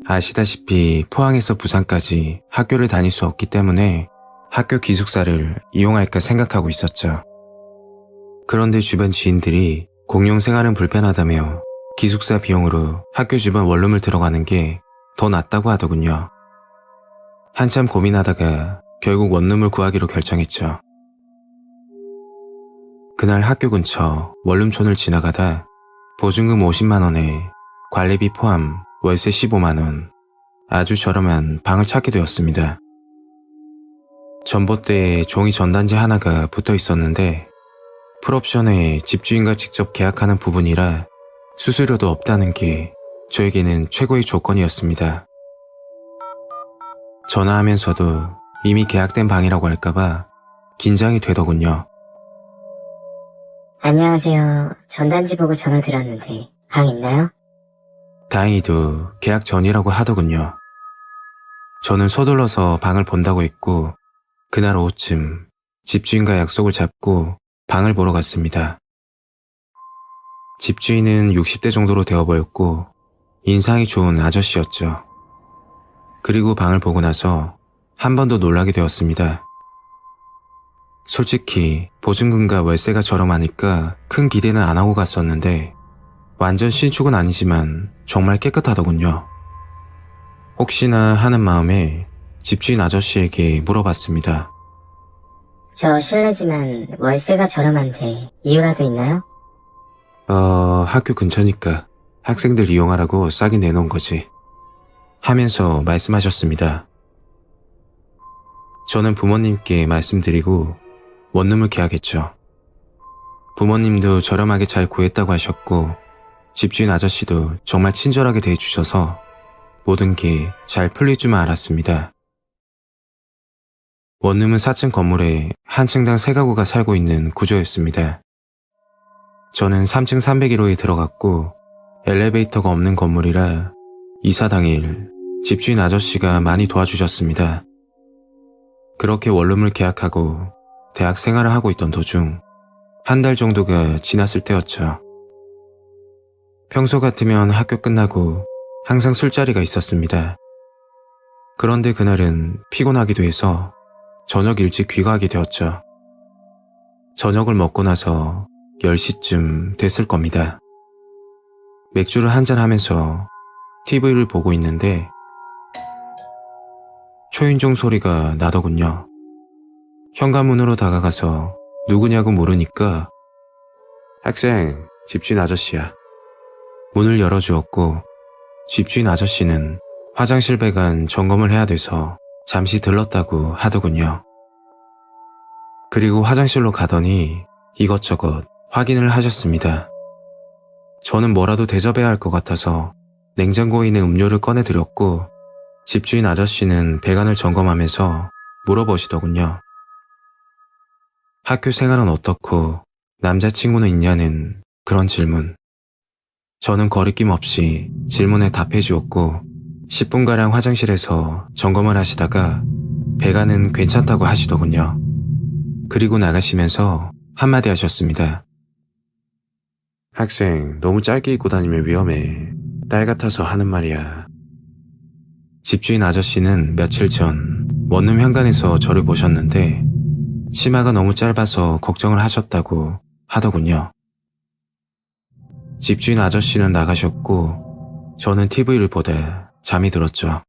아시다시피 포항에서 부산까지 학교를 다닐 수 없기 때문에 학교 기숙사를 이용할까 생각하고 있었죠. 그런데 주변 지인들이 공용 생활은 불편하다며 기숙사 비용으로 학교 주변 원룸을 들어가는 게 더 낫다고 하더군요. 한참 고민하다가 결국 원룸을 구하기로 결정했죠. 그날 학교 근처 원룸촌을 지나가다 보증금 50만 원에 관리비 포함 월세 15만 원, 아주 저렴한 방을 찾게 되었습니다. 전봇대에 종이 전단지 하나가 붙어 있었는데 풀옵션에 집주인과 직접 계약하는 부분이라 수수료도 없다는 게 저에게는 최고의 조건이었습니다. 전화하면서도 이미 계약된 방이라고 할까봐 긴장이 되더군요. 안녕하세요. 전단지 보고 전화 드렸는데 방 있나요? 다행히도 계약 전이라고 하더군요. 저는 서둘러서 방을 본다고 했고 그날 오후쯤 집주인과 약속을 잡고 방을 보러 갔습니다. 집주인은 60대 정도로 되어 보였고 인상이 좋은 아저씨였죠. 그리고 방을 보고 나서 한 번 더 놀라게 되었습니다. 솔직히 보증금과 월세가 저렴하니까 큰 기대는 안 하고 갔었는데 완전 신축은 아니지만 정말 깨끗하더군요. 혹시나 하는 마음에 집주인 아저씨에게 물어봤습니다. 저 실례지만 월세가 저렴한데 이유라도 있나요? 학교 근처니까 학생들 이용하라고 싸게 내놓은 거지. 하면서 말씀하셨습니다. 저는 부모님께 말씀드리고 원룸을 계약했죠. 부모님도 저렴하게 잘 구했다고 하셨고 집주인 아저씨도 정말 친절하게 대해주셔서 모든 게 잘 풀릴 줄만 알았습니다. 원룸은 4층 건물에 한 층당 3가구가 살고 있는 구조였습니다. 저는 3층 301호에 들어갔고 엘리베이터가 없는 건물이라 이사 당일 집주인 아저씨가 많이 도와주셨습니다. 그렇게 원룸을 계약하고 대학 생활을 하고 있던 도중 한 달 정도가 지났을 때였죠. 평소 같으면 학교 끝나고 항상 술자리가 있었습니다. 그런데 그날은 피곤하기도 해서 저녁 일찍 귀가하게 되었죠. 저녁을 먹고 나서 10시쯤 됐을 겁니다. 맥주를 한잔하면서 TV를 보고 있는데 초인종 소리가 나더군요. 현관문으로 다가가서 누구냐고 물으니까 학생, 집주인 아저씨야. 문을 열어주었고 집주인 아저씨는 화장실 배관 점검을 해야 돼서 잠시 들렀다고 하더군요. 그리고 화장실로 가더니 이것저것 확인을 하셨습니다. 저는 뭐라도 대접해야 할 것 같아서 냉장고에 있는 음료를 꺼내드렸고 집주인 아저씨는 배관을 점검하면서 물어보시더군요. 학교 생활은 어떻고 남자친구는 있냐는 그런 질문. 저는 거리낌 없이 질문에 답해 주었고 10분가량 화장실에서 점검을 하시다가 배가는 괜찮다고 하시더군요. 그리고 나가시면서 한마디 하셨습니다. 학생, 너무 짧게 입고 다니면 위험해. 딸 같아서 하는 말이야. 집주인 아저씨는 며칠 전 원룸 현관에서 저를 보셨는데 치마가 너무 짧아서 걱정을 하셨다고 하더군요. 집주인 아저씨는 나가셨고 저는 TV를 보다 잠이 들었죠.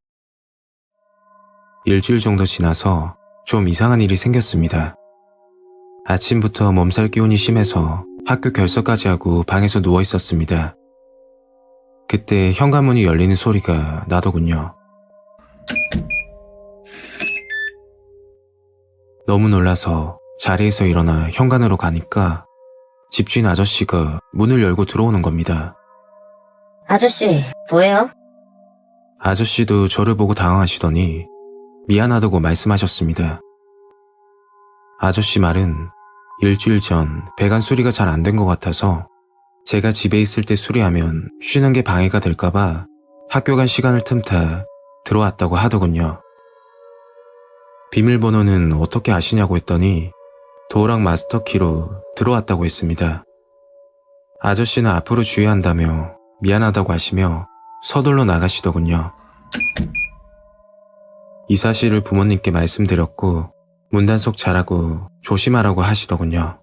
일주일 정도 지나서 좀 이상한 일이 생겼습니다. 아침부터 몸살 기운이 심해서 학교 결석까지 하고 방에서 누워 있었습니다. 그때 현관문이 열리는 소리가 나더군요. 너무 놀라서 자리에서 일어나 현관으로 가니까 집주인 아저씨가 문을 열고 들어오는 겁니다. 아저씨, 뭐예요? 아저씨도 저를 보고 당황하시더니 미안하다고 말씀하셨습니다. 아저씨 말은 일주일 전 배관 수리가 잘 안 된 것 같아서 제가 집에 있을 때 수리하면 쉬는 게 방해가 될까봐 학교 간 시간을 틈타 들어왔다고 하더군요. 비밀번호는 어떻게 아시냐고 했더니 도어락 마스터키로 들어왔다고 했습니다. 아저씨는 앞으로 주의한다며 미안하다고 하시며 서둘러 나가시더군요. 이 사실을 부모님께 말씀드렸고 문단속 잘하고 조심하라고 하시더군요.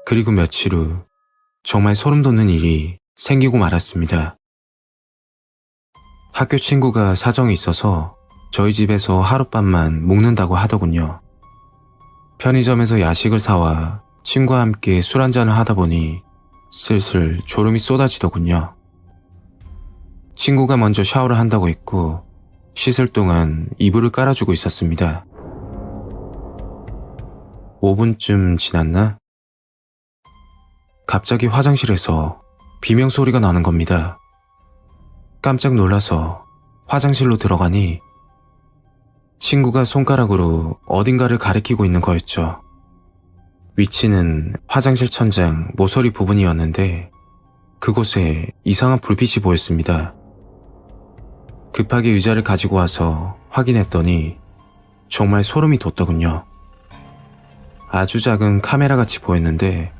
그리고 며칠 후 정말 소름 돋는 일이 생기고 말았습니다. 학교 친구가 사정이 있어서 저희 집에서 하룻밤만 묵는다고 하더군요. 편의점에서 야식을 사와 친구와 함께 술 한잔을 하다 보니 슬슬 졸음이 쏟아지더군요. 친구가 먼저 샤워를 한다고 했고 씻을 동안 이불을 깔아주고 있었습니다. 5분쯤 지났나? 갑자기 화장실에서 비명 소리가 나는 겁니다. 깜짝 놀라서 화장실로 들어가니 친구가 손가락으로 어딘가를 가리키고 있는 거였죠. 위치는 화장실 천장 모서리 부분이었는데 그곳에 이상한 불빛이 보였습니다. 급하게 의자를 가지고 와서 확인했더니 정말 소름이 돋더군요. 아주 작은 카메라 같이 보였는데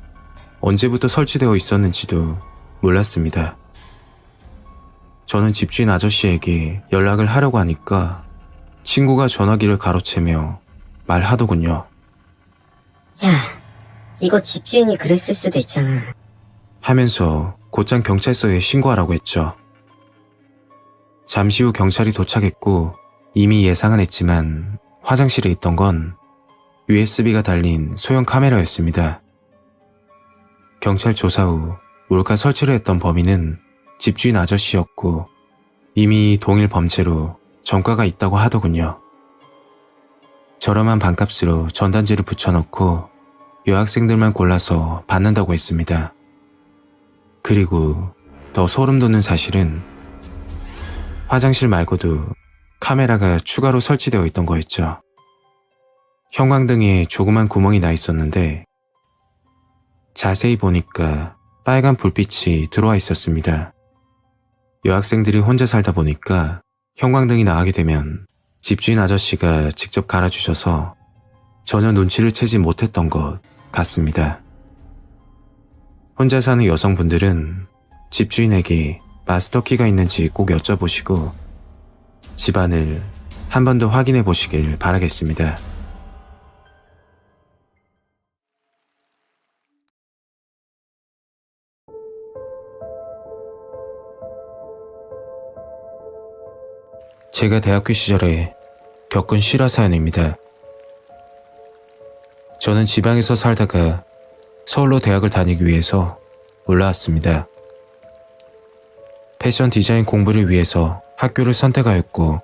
언제부터 설치되어 있었는지도 몰랐습니다. 저는 집주인 아저씨에게 연락을 하려고 하니까 친구가 전화기를 가로채며 말하더군요. 야, 이거 집주인이 그랬을 수도 있잖아. 하면서 곧장 경찰서에 신고하라고 했죠. 잠시 후 경찰이 도착했고 이미 예상은 했지만 화장실에 있던 건 USB가 달린 소형 카메라였습니다. 경찰 조사 후 몰카 설치를 했던 범인은 집주인 아저씨였고 이미 동일 범죄로 전과가 있다고 하더군요. 저렴한 반값으로 전단지를 붙여놓고 여학생들만 골라서 받는다고 했습니다. 그리고 더 소름 돋는 사실은 화장실 말고도 카메라가 추가로 설치되어 있던 거였죠. 형광등에 조그만 구멍이 나 있었는데 자세히 보니까 빨간 불빛이 들어와 있었습니다. 여학생들이 혼자 살다 보니까 형광등이 나가게 되면 집주인 아저씨가 직접 갈아주셔서 전혀 눈치를 채지 못했던 것 같습니다. 혼자 사는 여성분들은 집주인에게 마스터키가 있는지 꼭 여쭤보시고 집안을 한 번 더 확인해 보시길 바라겠습니다. 제가 대학교 시절에 겪은 실화 사연입니다. 저는 지방에서 살다가 서울로 대학을 다니기 위해서 올라왔습니다. 패션 디자인 공부를 위해서 학교를 선택하였고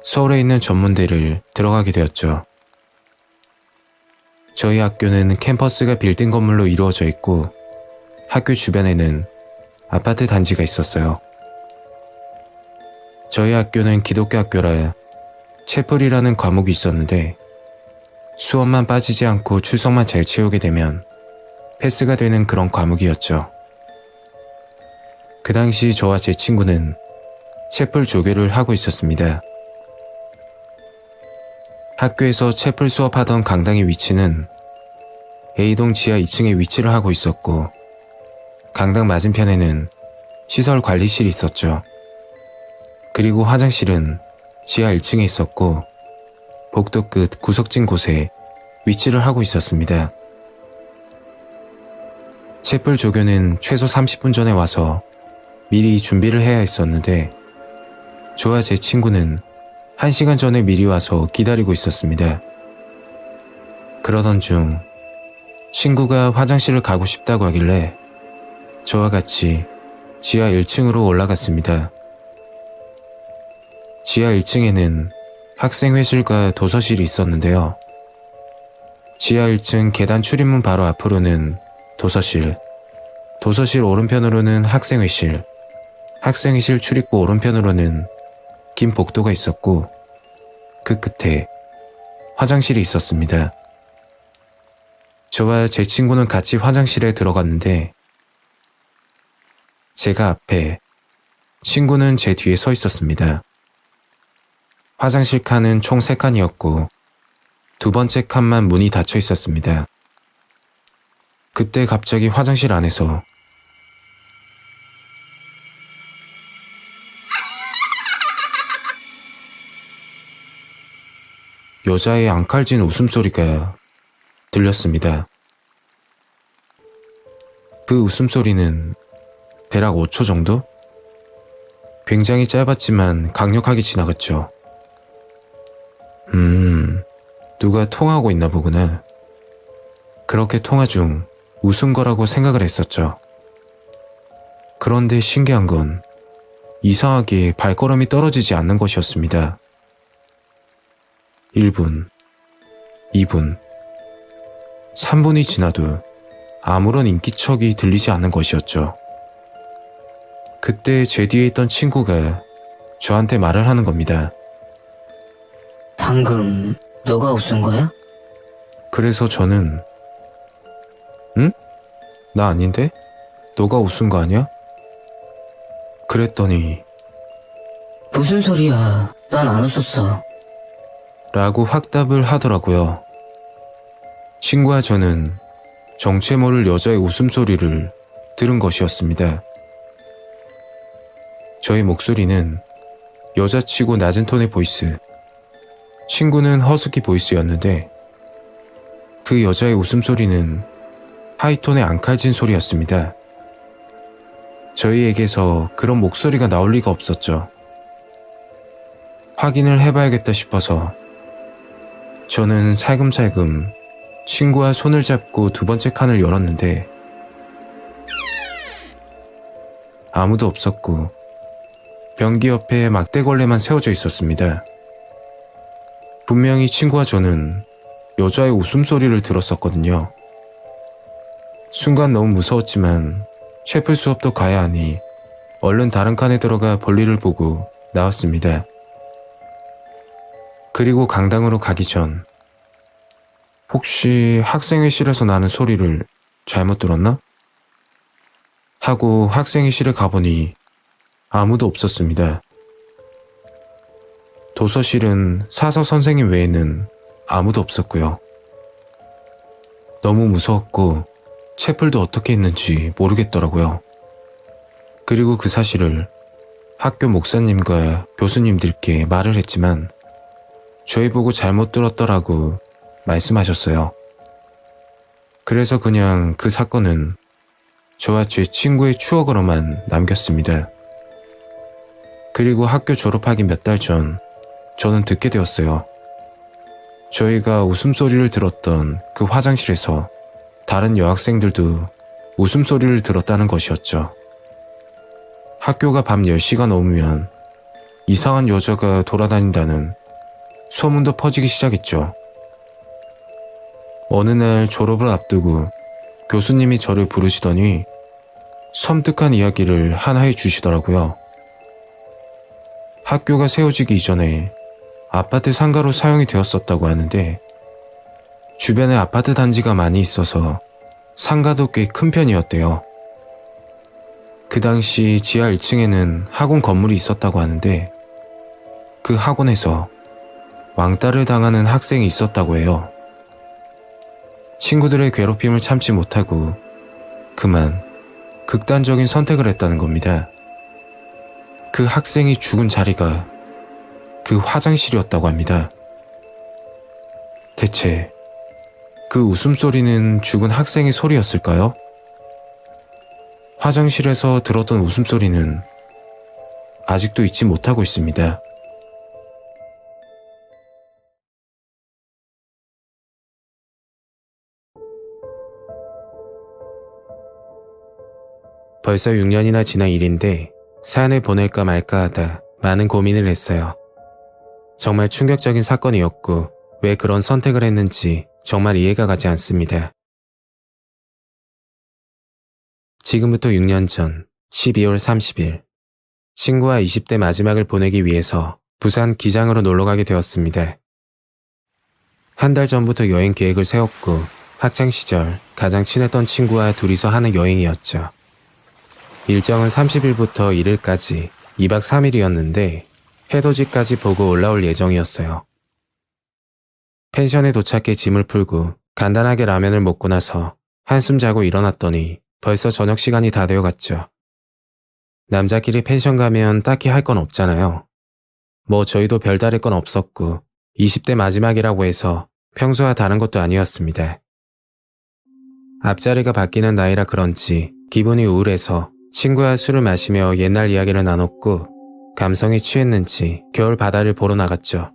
서울에 있는 전문대를 들어가게 되었죠. 저희 학교는 캠퍼스가 빌딩 건물로 이루어져 있고 학교 주변에는 아파트 단지가 있었어요. 저희 학교는 기독교 학교라 채플이라는 과목이 있었는데 수업만 빠지지 않고 출석만 잘 채우게 되면 패스가 되는 그런 과목이었죠. 그 당시 저와 제 친구는 채플 조교를 하고 있었습니다. 학교에서 채플 수업하던 강당의 위치는 A동 지하 2층에 위치를 하고 있었고, 강당 맞은편에는 시설 관리실이 있었죠. 그리고 화장실은 지하 1층에 있었고, 복도 끝 구석진 곳에 위치를 하고 있었습니다. 채플 조교는 최소 30분 전에 와서 미리 준비를 해야 했었는데, 저와 제 친구는 1시간 전에 미리 와서 기다리고 있었습니다. 그러던 중 친구가 화장실을 가고 싶다고 하길래 저와 같이 지하 1층으로 올라갔습니다. 지하 1층에는 학생회실과 도서실이 있었는데요. 지하 1층 계단 출입문 바로 앞으로는 도서실, 도서실 오른편으로는 학생회실, 학생회실 출입구 오른편으로는 긴 복도가 있었고, 그 끝에 화장실이 있었습니다. 저와 제 친구는 같이 화장실에 들어갔는데, 제가 앞에, 친구는 제 뒤에 서 있었습니다. 화장실 칸은 총 3칸이었고, 두 번째 칸만 문이 닫혀 있었습니다. 그때 갑자기 화장실 안에서 여자의 앙칼진 웃음소리가 들렸습니다. 그 웃음소리는 대략 5초 정도? 굉장히 짧았지만 강력하게 지나갔죠. 누가 통화하고 있나 보구나. 그렇게 통화 중 웃은 거라고 생각을 했었죠. 그런데 신기한 건 이상하게 발걸음이 떨어지지 않는 것이었습니다. 1분, 2분, 3분이 지나도 아무런 인기척이 들리지 않는 것이었죠. 그때 제 뒤에 있던 친구가 저한테 말을 하는 겁니다. 방금 너가 웃은 거야? 그래서 저는 응? 나 아닌데? 너가 웃은 거 아니야? 그랬더니 무슨 소리야? 난 안 웃었어. 라고 확답을 하더라고요. 친구와 저는 정체 모를 여자의 웃음소리를 들은 것이었습니다. 저의 목소리는 여자치고 낮은 톤의 보이스, 친구는 허스키 보이스였는데 그 여자의 웃음소리는 하이톤의 앙칼진 소리였습니다. 저희에게서 그런 목소리가 나올 리가 없었죠. 확인을 해봐야겠다 싶어서 저는 살금살금 친구와 손을 잡고 두 번째 칸을 열었는데 아무도 없었고 변기 옆에 막대걸레만 세워져 있었습니다. 분명히 친구와 저는 여자의 웃음소리를 들었었거든요. 순간 너무 무서웠지만 채플 수업도 가야 하니 얼른 다른 칸에 들어가 볼일을 보고 나왔습니다. 그리고 강당으로 가기 전 혹시 학생회실에서 나는 소리를 잘못 들었나? 하고 학생회실에 가보니 아무도 없었습니다. 도서실은 사서 선생님 외에는 아무도 없었고요. 너무 무서웠고 채플도 어떻게 했는지 모르겠더라고요. 그리고 그 사실을 학교 목사님과 교수님들께 말을 했지만 저희 보고 잘못 들었더라고 말씀하셨어요. 그래서 그냥 그 사건은 저와 제 친구의 추억으로만 남겼습니다. 그리고 학교 졸업하기 몇 달 전 저는 듣게 되었어요. 저희가 웃음소리를 들었던 그 화장실에서 다른 여학생들도 웃음소리를 들었다는 것이었죠. 학교가 밤 10시가 넘으면 이상한 여자가 돌아다닌다는 소문도 퍼지기 시작했죠. 어느 날 졸업을 앞두고 교수님이 저를 부르시더니 섬뜩한 이야기를 하나 해주시더라고요. 학교가 세워지기 이전에 아파트 상가로 사용이 되었었다고 하는데 주변에 아파트 단지가 많이 있어서 상가도 꽤 큰 편이었대요. 그 당시 지하 1층에는 학원 건물이 있었다고 하는데 그 학원에서 왕따를 당하는 학생이 있었다고 해요. 친구들의 괴롭힘을 참지 못하고 그만 극단적인 선택을 했다는 겁니다. 그 학생이 죽은 자리가 그 화장실이었다고 합니다. 대체 그 웃음소리는 죽은 학생의 소리였을까요? 화장실에서 들었던 웃음소리는 아직도 잊지 못하고 있습니다. 벌써 6년이나 지난 일인데 사연을 보낼까 말까 하다 많은 고민을 했어요. 정말 충격적인 사건이었고 왜 그런 선택을 했는지 정말 이해가 가지 않습니다. 지금부터 6년 전 12월 30일 친구와 20대 마지막을 보내기 위해서 부산 기장으로 놀러가게 되었습니다. 한 달 전부터 여행 계획을 세웠고 학창시절 가장 친했던 친구와 둘이서 하는 여행이었죠. 일정은 30일부터 1일까지 2박 3일이었는데 해돋이까지 보고 올라올 예정이었어요. 펜션에 도착해 짐을 풀고 간단하게 라면을 먹고 나서 한숨 자고 일어났더니 벌써 저녁 시간이 다 되어갔죠. 남자끼리 펜션 가면 딱히 할 건 없잖아요. 뭐 저희도 별다를 건 없었고 20대 마지막이라고 해서 평소와 다른 것도 아니었습니다. 앞자리가 바뀌는 나이라 그런지 기분이 우울해서 친구와 술을 마시며 옛날 이야기를 나눴고 감성에 취했는지 겨울 바다를 보러 나갔죠.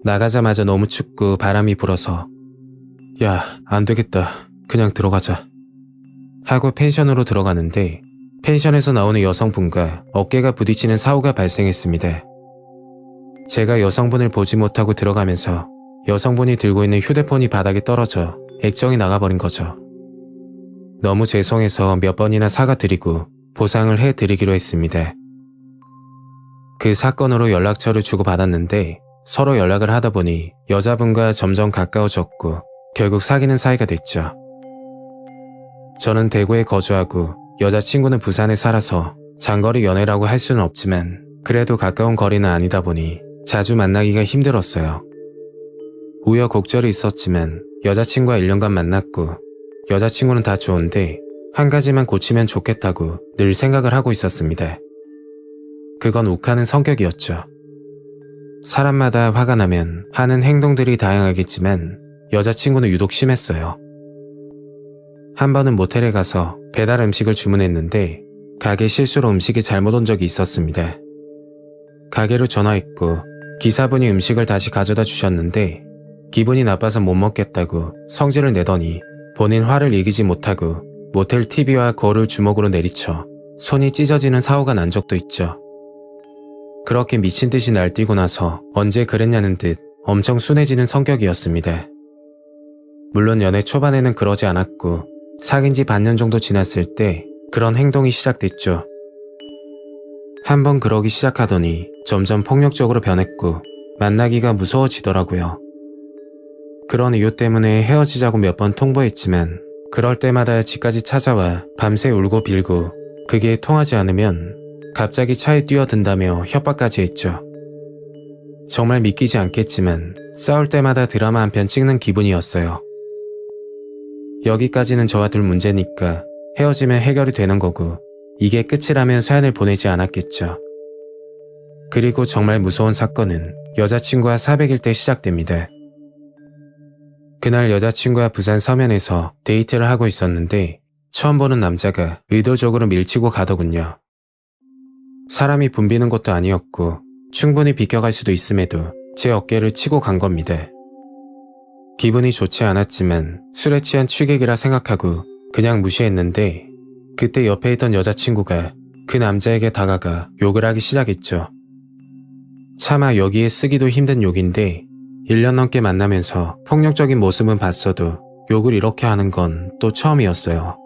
나가자마자 너무 춥고 바람이 불어서 야, 안 되겠다. 그냥 들어가자. 하고 펜션으로 들어가는데 펜션에서 나오는 여성분과 어깨가 부딪히는 사고가 발생했습니다. 제가 여성분을 보지 못하고 들어가면서 여성분이 들고 있는 휴대폰이 바닥에 떨어져 액정이 나가버린 거죠. 너무 죄송해서 몇 번이나 사과드리고 보상을 해드리기로 했습니다. 그 사건으로 연락처를 주고받았는데 서로 연락을 하다 보니 여자분과 점점 가까워졌고 결국 사귀는 사이가 됐죠. 저는 대구에 거주하고 여자친구는 부산에 살아서 장거리 연애라고 할 수는 없지만 그래도 가까운 거리는 아니다 보니 자주 만나기가 힘들었어요. 우여곡절이 있었지만 여자친구와 1년간 만났고 여자친구는 다 좋은데 한 가지만 고치면 좋겠다고 늘 생각을 하고 있었습니다. 그건 욱하는 성격이었죠. 사람마다 화가 나면 하는 행동들이 다양하겠지만 여자친구는 유독 심했어요. 한 번은 모텔에 가서 배달 음식을 주문했는데 가게 실수로 음식이 잘못 온 적이 있었습니다. 가게로 전화했고 기사분이 음식을 다시 가져다 주셨는데 기분이 나빠서 못 먹겠다고 성질을 내더니 본인 화를 이기지 못하고 모텔 TV와 거울을 주먹으로 내리쳐 손이 찢어지는 사고가 난 적도 있죠. 그렇게 미친 듯이 날뛰고 나서 언제 그랬냐는 듯 엄청 순해지는 성격이었습니다. 물론 연애 초반에는 그러지 않았고 사귄 지 반년 정도 지났을 때 그런 행동이 시작됐죠. 한번 그러기 시작하더니 점점 폭력적으로 변했고 만나기가 무서워지더라고요. 그런 이유 때문에 헤어지자고 몇 번 통보했지만 그럴 때마다 집까지 찾아와 밤새 울고 빌고 그게 통하지 않으면 갑자기 차에 뛰어든다며 협박까지 했죠. 정말 믿기지 않겠지만 싸울 때마다 드라마 한 편 찍는 기분이었어요. 여기까지는 저와 둘 문제니까 헤어지면 해결이 되는 거고 이게 끝이라면 사연을 보내지 않았겠죠. 그리고 정말 무서운 사건은 여자친구와 400일 때 시작됩니다. 그날 여자친구와 부산 서면에서 데이트를 하고 있었는데 처음 보는 남자가 의도적으로 밀치고 가더군요. 사람이 붐비는 것도 아니었고 충분히 비켜갈 수도 있음에도 제 어깨를 치고 간 겁니다. 기분이 좋지 않았지만 술에 취한 취객이라 생각하고 그냥 무시했는데 그때 옆에 있던 여자친구가 그 남자에게 다가가 욕을 하기 시작했죠. 차마 여기에 쓰기도 힘든 욕인데 1년 넘게 만나면서 폭력적인 모습은 봤어도 욕을 이렇게 하는 건 또 처음이었어요.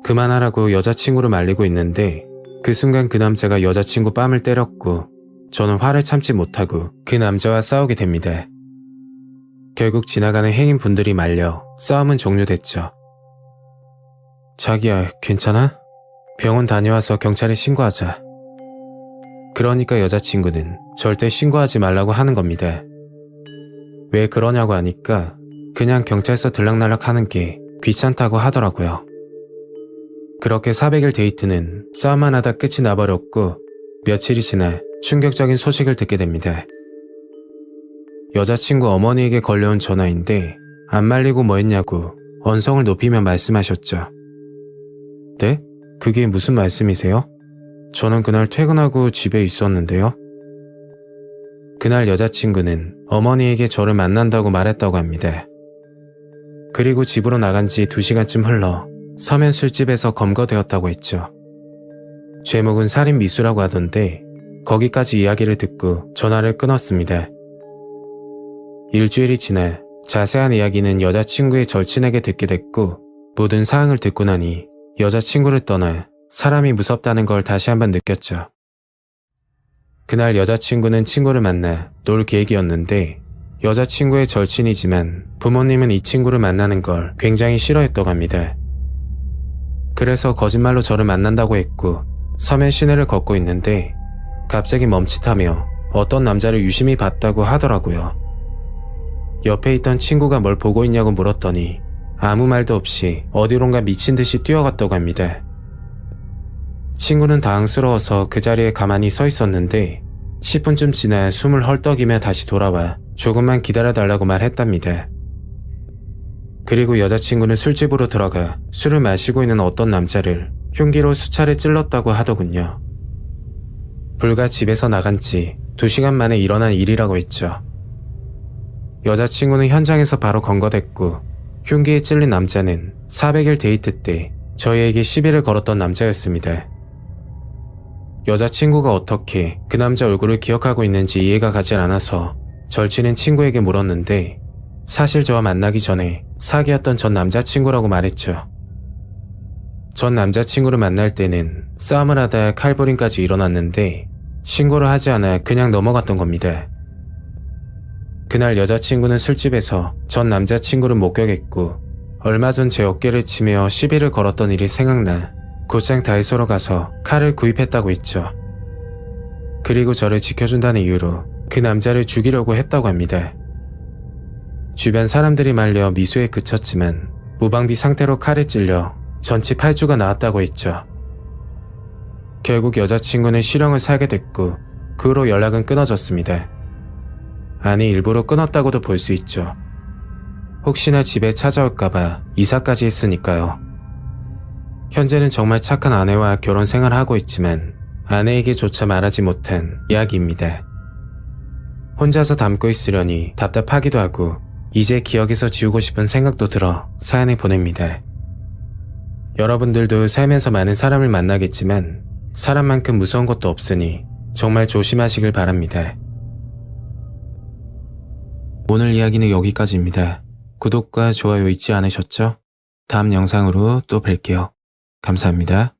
그만하라고 여자친구를 말리고 있는데 그 순간 그 남자가 여자친구 뺨을 때렸고 저는 화를 참지 못하고 그 남자와 싸우게 됩니다. 결국 지나가는 행인분들이 말려 싸움은 종료됐죠. 자기야, 괜찮아? 병원 다녀와서 경찰에 신고하자. 그러니까 여자친구는 절대 신고하지 말라고 하는 겁니다. 왜 그러냐고 하니까 그냥 경찰서 들락날락 하는 게 귀찮다고 하더라고요. 그렇게 400일 데이트는 싸움만 하다 끝이 나버렸고 며칠이 지나 충격적인 소식을 듣게 됩니다. 여자친구 어머니에게 걸려온 전화인데 안 말리고 뭐 했냐고 언성을 높이며 말씀하셨죠. 네? 그게 무슨 말씀이세요? 저는 그날 퇴근하고 집에 있었는데요. 그날 여자친구는 어머니에게 저를 만난다고 말했다고 합니다. 그리고 집으로 나간 지 2시간쯤 흘러 서면 술집에서 검거되었다고 했죠. 제목은 살인 미수라고 하던데 거기까지 이야기를 듣고 전화를 끊었습니다. 일주일이 지나 자세한 이야기는 여자친구의 절친에게 듣게 됐고 모든 사항을 듣고 나니 여자친구를 떠나 사람이 무섭다는 걸 다시 한번 느꼈죠. 그날 여자친구는 친구를 만나 놀 계획이었는데 여자친구의 절친이지만 부모님은 이 친구를 만나는 걸 굉장히 싫어했다고 합니다. 그래서 거짓말로 저를 만난다고 했고 서면 시내를 걷고 있는데 갑자기 멈칫하며 어떤 남자를 유심히 봤다고 하더라고요. 옆에 있던 친구가 뭘 보고 있냐고 물었더니 아무 말도 없이 어디론가 미친 듯이 뛰어갔다고 합니다. 친구는 당황스러워서 그 자리에 가만히 서 있었는데 10분쯤 지나 숨을 헐떡이며 다시 돌아와 조금만 기다려달라고 말했답니다. 그리고 여자친구는 술집으로 들어가 술을 마시고 있는 어떤 남자를 흉기로 수차례 찔렀다고 하더군요. 불과 집에서 나간 지 2시간 만에 일어난 일이라고 했죠. 여자친구는 현장에서 바로 검거됐고 흉기에 찔린 남자는 400일 데이트 때 저희에게 시비를 걸었던 남자였습니다. 여자친구가 어떻게 그 남자 얼굴을 기억하고 있는지 이해가 가질 않아서 절친은 친구에게 물었는데 사실 저와 만나기 전에 사귀었던 전 남자친구라고 말했죠. 전 남자친구를 만날 때는 싸움을 하다 칼부림까지 일어났는데 신고를 하지 않아 그냥 넘어갔던 겁니다. 그날 여자친구는 술집에서 전 남자친구를 목격했고 얼마 전 제 어깨를 치며 시비를 걸었던 일이 생각나 곧장 다이소로 가서 칼을 구입했다고 했죠. 그리고 저를 지켜준다는 이유로 그 남자를 죽이려고 했다고 합니다. 주변 사람들이 말려 미수에 그쳤지만 무방비 상태로 칼에 찔려 전치 8주가 나왔다고 했죠. 결국 여자친구는 실형을 살게 됐고 그 후로 연락은 끊어졌습니다. 아니 일부러 끊었다고도 볼 수 있죠. 혹시나 집에 찾아올까봐 이사까지 했으니까요. 현재는 정말 착한 아내와 결혼 생활을 하고 있지만 아내에게조차 말하지 못한 이야기입니다. 혼자서 담고 있으려니 답답하기도 하고 이제 기억에서 지우고 싶은 생각도 들어 사연을 보냅니다. 여러분들도 살면서 많은 사람을 만나겠지만 사람만큼 무서운 것도 없으니 정말 조심하시길 바랍니다. 오늘 이야기는 여기까지입니다. 구독과 좋아요 잊지 않으셨죠? 다음 영상으로 또 뵐게요. 감사합니다.